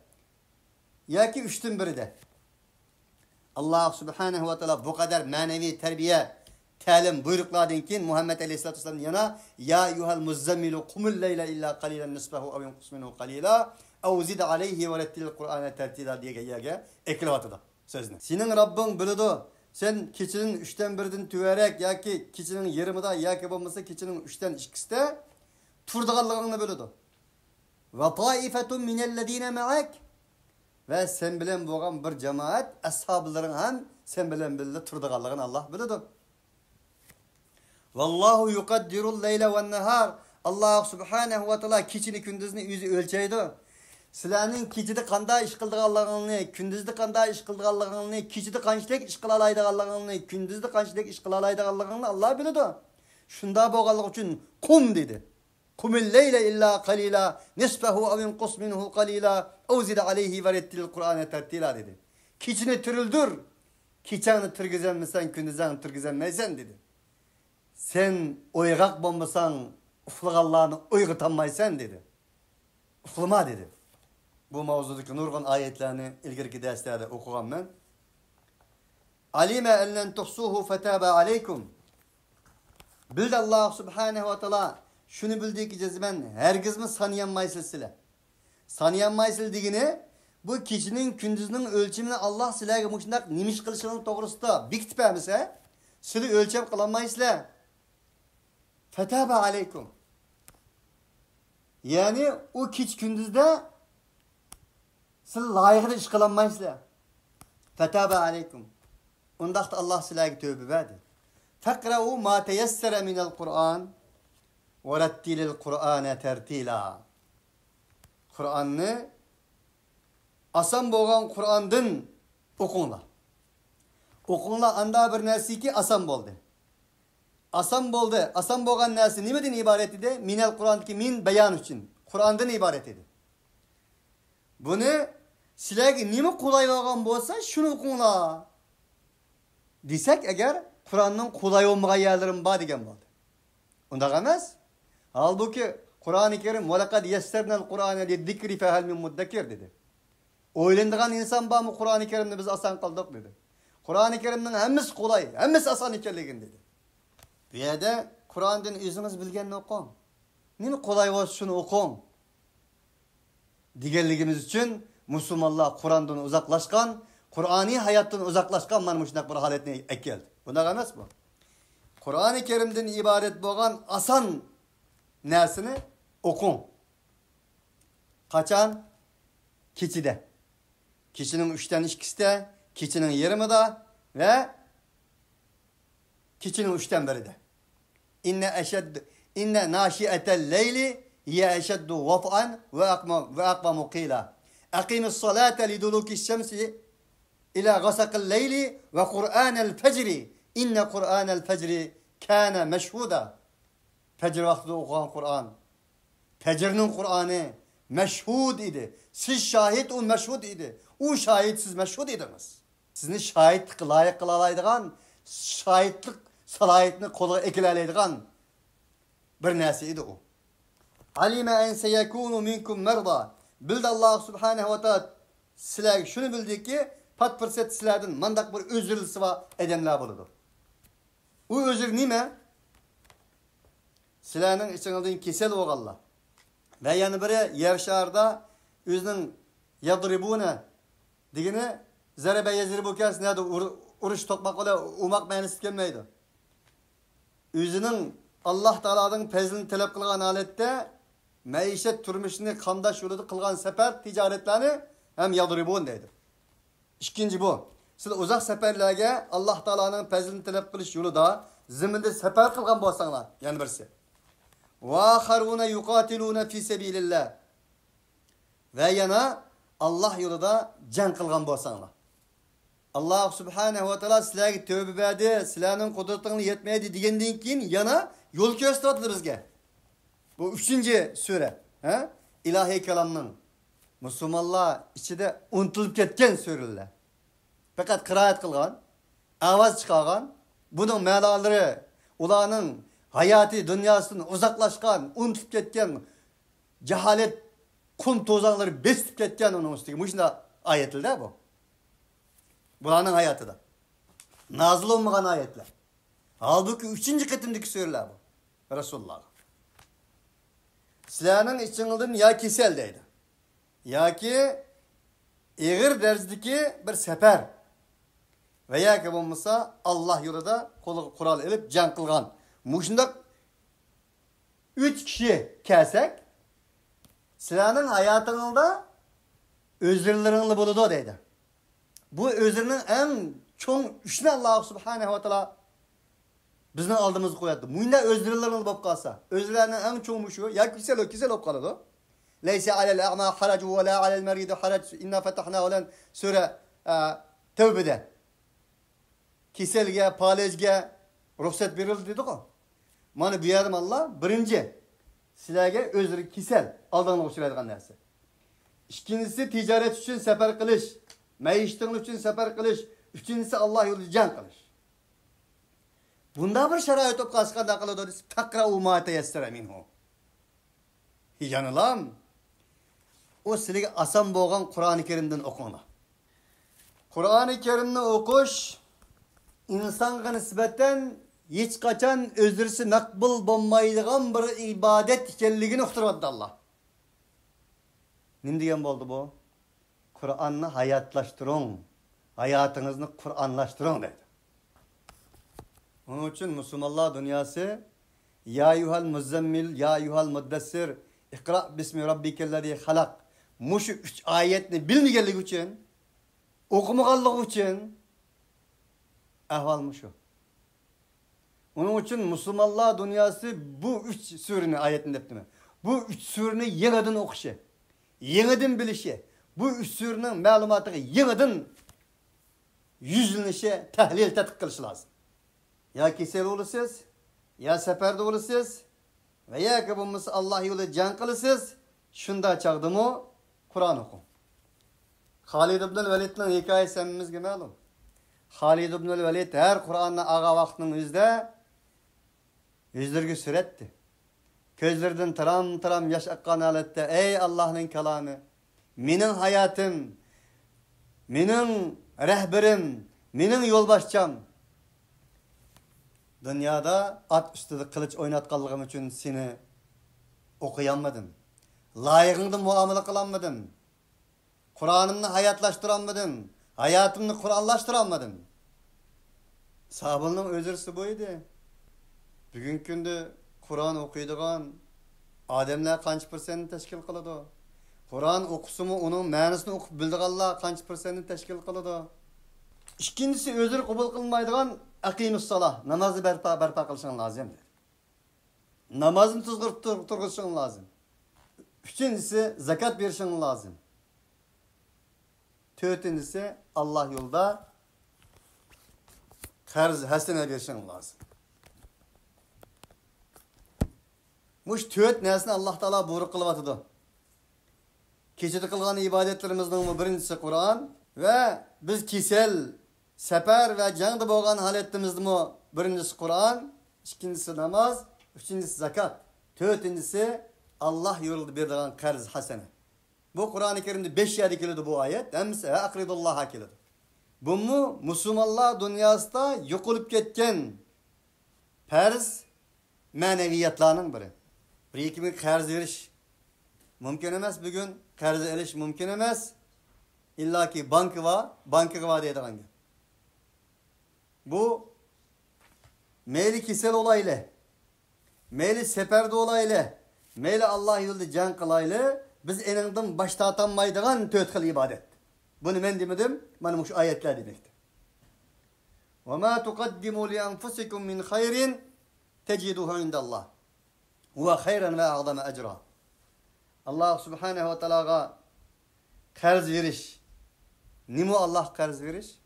Ya ki 3'ten 1'de. Allah subhanehu ve teala bu kadar manevi terbiye, talim buyruklardan ki Muhammed Aleyhisselatü Vesselam'ın yana ya yuhal muzzammilu kumul leyle illa qalilan nisbahu avin kusminu qalila ev zid aleyhi ve rettilil Kur'an'a tertila diye gelge eklevatıda sözüne. Senin Rabbin bildi. Sen keçinin 3'ten 1'den tüverek ya ki keçinin yarımıda ya ki bulmasa keçinin 3'ten 2'sinde turduğanlığını bildi. Ve taifetun minellezine ma'ak. Ve sen bilen boğan bir cemaat ashabların hem sen bilen bildi turduğanlığını Allah bildi. Vallahu yukaddirul leyle ve nehar. Allah subhanehu ve teala keçini gündüzünü yüzü ölçeydi. Sizlerinin keçide kanda iş kıldığanlığını, gündüzde kanda iş kıldığanlığını, keçide kançlık iş kılalaydıganlığını, gündüzde kançlık iş kılalaydıganlığını Allah bildi. Şunda boğanlık için kum dedi. Kumil leyle illa qalila nisfahu avin qus minhu qalila ev zid aleyhi ve rettilil Kur'an'a tertila dedi. Keçini türüldür. Keçini türgüzenmesen gündüzden türgüzenmeysen dedi. Sen oygak bombasan ufluk Allah'ını oygıtanmaysan dedi. Ufluma dedi. Bu mavzudaki nurgun ayetlerini ilgirki derslerde okuğam ben. Alime ellen tuhsuhu fetâbe aleykum. Bildi Allah subhanehu ve teala şunu bildi ki ceziben herkes mi saniyanmaysil sile. Saniyanmaysil digini bu kişinin gündüzünün ölçümünü Allah silahı muşundak nimiş kılışının doğrusu bik tipemese sili ölçem kılanmaysile. Fetâbe aleykum. Yani o kiç gündüzde siz layıklı iş kılanmaysile. Fetâbe aleykum. Ondaqda Allah silahı tövbe verdi. Fekra'u ma teyessere minel Kur'an ve rettilil Kur'ane tertila. Kur'an'ı asan boğan Kur'an'dın okunla. Okunla anda bir nersi ki asan boldu. Asan boldu. Asan boğan nersi nimeden ibaret idi? Minel Kur'an'daki min beyan için. Kur'an'dan ibaret idi. Bunu silahı nime kolay boğan bolsa şunu okunla. Desek eğer Kur'an'ın kolay olmayan yerlerin var degen boldu. Onda emez. Halbuki Kur'an-ı Kerim وَلَقَدْ يَسَّرْنَا الْقُرْآنَ لِذِّكْرِ فَهَلْ مِنْ مُدَّكِرْ dedi. Oylandıgan insan var mı Kur'an-ı Kerim'de biz asan kaldık dedi. Kur'an-ı Kerim'den hemmesi kolay, hemmesi asan ikenligin dedi. Bir yerde Kur'an'dan yüzünüz bilgenini okun. Nimi kolay olsun şunu okun. Digerligimiz için Müslümanlar Kur'an'dan uzaklaşkan, Kur'ani hayattan uzaklaşkan manmışnak bir haletine ekkeldi. Bunda emez bu. Kur'an-ı Kerim'den ibaret boğan asan nersini okun. Kaçan? Keçide. Keçinin 3'ten 2'sinde, keçinin yarımıda ve keçinin 3'ten 1'de. İnne naşiyetel leyli ye eşeddu vat'an ve akvamu qila. Akimis salate liduluki şemsi ila gasakil leyli ve Kur'anel fecri. İnne Kur'anel fecri kâne meşhuda. Fecr vaxtida okuyan Kur'an. Fecrinin Kur'an'ı meşhud idi. Siz şahit, o meşhud idi. O şahit, siz meşhud idiniz. Sizni şahitlik layık kılalaydıgan, şahitlik salayetini kola ekilalaydıgan bir nesi idi o. Alime en seyekunu minkum merda. Bildi Allah subhanehu ve ta'ala sizler şunu bildi ki pat fırsat sizlerden mandak bir özürlüsü var edenler buludur. O özür nime? Sizlerin içinizden kesel oğallah. Ve yani biri yer şarda özünün yadribune digini zerebe yezribu kes neydi uruş tokmak ola umak meynis gelmeydi. Özünün Allah Teala'nın fezlini talep kılgan alette meişet turmuşunu kandaş yolu kılgan sefer ticaretlerini hem yadribun deydi. İkinci bu. Siz uzak seferlerge Allah Teala'nın fezlini talep kılış yolu da ziminde sefer kılgan bolsanlar yani birisi. وَاخَرُونَ يُقَاتِلُونَ فِي سَب۪يلِ اللّٰهِ Ve yana Allah yolunda can kılgan bolsanlar. Allah subhanehu ve teala sizlerge tövbe berdi, sizlerin kudretini yetmeydi degenden keyin yana yol gösterdi bizge. Bu 3. sure. İlahi kelamның Müslümanlar içinde unutulup ketken sureler. Fakat kıraat kılgan, avaz çıkargan, bunun manaları, ularning hayati dünyasından uzaklaşkan, unutup ketken, cehalet kum tozanları besip ketken onun üstüge. Bu şimdi ayetler bu. Buranın hayatı da. Nazıl olmayan ayetler. Halbuki 3. kıtımdaki söyler bu. Resulullah. Sizlerin içinizden ya kesel deydi. Ya ki eğir derzdeki bir sefer. Veya ki bulmasa Allah yolunda kural edip can kılgan. Muşundak 3 kişi kelsek sizlerin hayatınızda özürlerinizle buludu deydi. Bu özürünün en çoğun üçüne Allah subhanehu ve teala bizden aldığımızı koyadı. Bunda özürleriniz bulup kalsa, özürlerinin en çoğu şu, ya kisel olup kalıdı. Leyse alel a'ma haracu ve la alel meridu harac inna fetahna olan sure Tevbe'de. Kiselge, palezge ruhsat verildi dedik o. Mana bu yerim Allah birinci sizlerge özürü kisel aldığını uçuraydıgan nersi. İkincisi ticaret için sefer kılış. Meyiştin için sefer kılış. Üçüncüsü Allah yolu can kılış. Bunda bir şarayet olup kalsıkanda kılıdı. Takra'u ma teyessere minhu. Yanılam. O sizlerge asan boğan Kur'an-ı Kerim'den okuna. Kur'an-ı Kerim'ni okuş insanga nisbeten hiç kaçan özürsi makbul bulmaydigan bir ibadet ekenligini uqtiribdi Allah. Nim degan bo'ldi bu? Kur'an'ni hayatlaştırın. Hayatınızı Kur'anlaştırın dedi. Onun için Müslümanlar dünyası ya yuhal muzammil, ya yuhal muddessir, ikra bismi rabbikellezi halak. Muşu 3 ayetini bilmegenlik için, okumaganlık için ahval şu. Onun için Müslümanlar dünyası bu 3 surenin ayetini deptimi. Bu 3 surenin yeniden okuşu, yeniden bilişi, bu 3 surenin malumatını yeniden yüzlenişe, tahlil tetkik kılışı lazım. Ya kesel olursunuz, ya seferde olursunuz, veya ki bu Allah yolu can kılısınız, şunda çağdım o, Kur'an okun. Halid ibn Velid'nin hikayesi hemimizge malum. Halid ibn Velid her Kur'an'ın ağa vaktinin yüzlerge süretti. Közlerden tıram yaş akkan alette, ey Allah'ın kelamı, menin hayatım, menin rehberim, menin yolbaşçam. Dünyada at üstüde kılıç oynatkanlığım için seni okuyamadım. Layığında muamele kılamadım. Kur'an'ımı hayatlaştıramadım. Hayatımı Kur'anlaştıramadım. Sahabının özürüsü buydu. Bugün günde Kur'an okuyduğun adamlar kaç %ni teşkil kılıdı? Kur'an okusumu onun ma'nosini okup bildiğanlar kaç %ni teşkil kılıdı? İkincisi özür kabul kılmaydıgan akimus salah, namazı berpa kılışın lazım. Namazını turguşun lazım. Üçüncüsü zakat verişin lazım. Dördüncüsü Allah yolda qarz hasene verişin lazım. Muş dört nersini Allah Taala buyruk kılıp atıdı. Keçede kılgan ibadetlerimizden birincisi Kur'an ve biz kesel, sefer ve cangda bolgan haletimizde birincisi Kur'an, ikincisi namaz, üçüncüsü zakat, dördüncüsü Allah yolunda berdiğin qarz hasene. Bu Kur'an-ı Kerim'de 5 yerde keledi bu ayet. Hemisi akridullah'a keledi. Bu mu Müslümanlar dünyasında yok olup ketken farz maneviyatlarının biri. Bir kimin qarz veriş mümkün emas bugün, qarz elish mümkün emas. İlla ki banka var deydigan gap. Bu meyli kesel olaylı, meyli seferde olaylı, meyli Allah yolunda can kılaylı, biz eningden baş tartanmaydigan 4 xil ibadet. Bunu men demedim, mana şu ayetler demektir. وَمَا تُقَدِّمُوا لِأَنفُسِكُمْ مِنْ خَيْرٍ تَجِدُهُ عِنْدَ اللّٰهِ هُوَ خَيْرًا وَاَعْظَمَ اَجْرًا. Allah Subhanahu ve Teala'ga qarz veriş. Nimo Allah qarz veriş?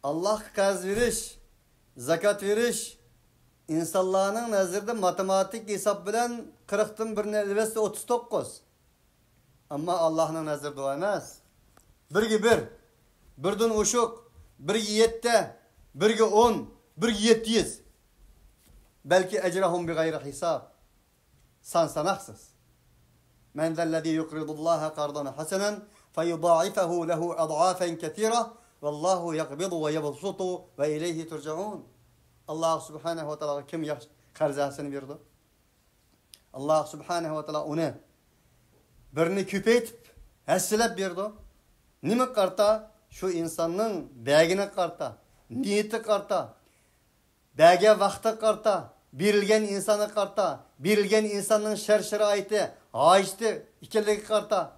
Allah qarz veriş, zakat veriş, insanların nazarında matematik hesap bilen 40'dan birini elbette 39. Ama Allah'ın nazarında o emas. Birge 1, birden uşuk, birge 7, birge 10, birge 700. Belki ecrahum bi gayri hisab. Sanaksız. Men zellezî yukridullâhe qardan hasenan feyudâifehu lehu ad'âfen ketîra vallahu yakbidu ve yebsutu ve ileyhi turcaun. Allah Subhanahu ve Teala kim qarz hasene verdi? Allah Subhanahu ve Teala onu birini küpeytip hasselep verdi. Nime qarta? Şu insanın bägine qarta, niyeti qarta, bäge vaqti qarta, berilgen insana qarta, berilgen insanın şer-şeraiti, ajti ikiligi qarta.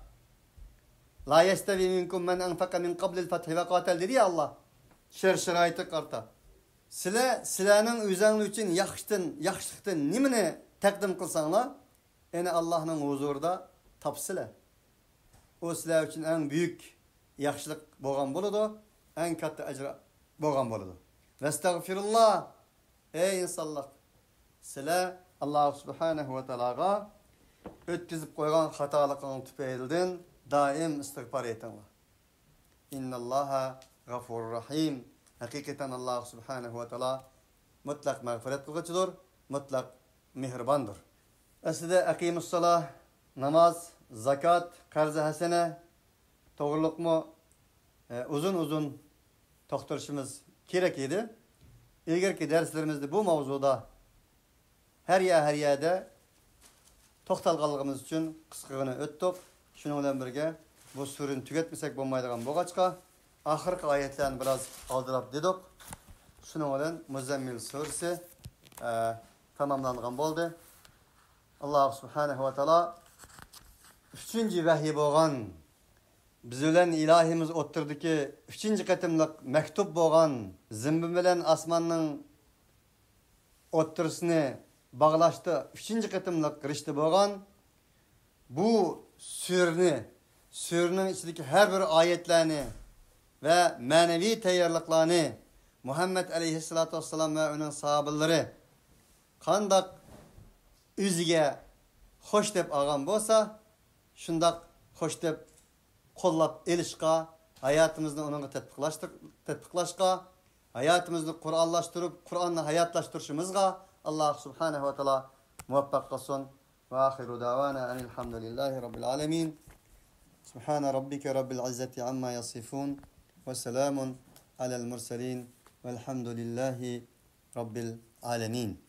La yestevi minkum men anfaqa min qablil fethi ve qatal dedi ya Allah. Şer-şeraiti qarta. Sizlarning o'zinglar uchun yaxshilikdan nimani taqdim qilsanglar, eni Allah'ning huzurida topsizlar. O sizlar uchun eng büyük yaxshilik bo'lgan bo'ladi, eng katta ajr bo'lgan bo'ladi. Vestagfirullah. Ey insonlar, sizlar Allah Subhanahu ve Teala'ga o'tkazib qo'ygan xatolikning tufaylidan doim istig'for etinglar. Innalloha g'afurur rahim. Hakikaten Allah Subhanahu ve Teala mutlak mağfiret kılgıçıdır, mutlak mihribandır. Aslında akimus salah, namaz, zakat, qarz hasene, doğruluk mu uzun toxtarışımız gerek idi. İlgirki derslerimizde bu mavzuda her yerde toxtalganlığımız için kıskığını öttük. Şunun bilen birge bu sureni tüketmesek bolmaydigan boğaçka ahirki ayetlerini biraz aldırıp dedik. Şunun bilen Muzammil suresi tamamlangan boldu. Allah Subhanahu ve Teala 3. vahiy bolgan biz bilen ilahimiz o'ttirdi ki 3. qatimliq maktub bolgan zimbi bilen asmanning o'ttirisini bağlaştı 3. qatimliq kirishdi bolgan bu surning ichidagi har bir oyatlarni ve manevi tayyorliqlarni Muhammed aleyhissalatu vesselam ve onun sahabilleri qandaq o'ziga xo'sh deb olgan bo'lsa, shundaq xo'sh deb qo'llab elishqa, hayotimizni uningga tatbiqlashqa, hayotimizni Qur'onlashtirib, Qur'onni hayotlashtirishimizga Allah Subhanahu ve Teala muvaffaq qilsin. Va axiru davana alhamdulillahi robbil alamin. Subhana rabbika rabbil izzati amma yasifun ve selamun alel mursalin velhamdülillahi rabbil alamin.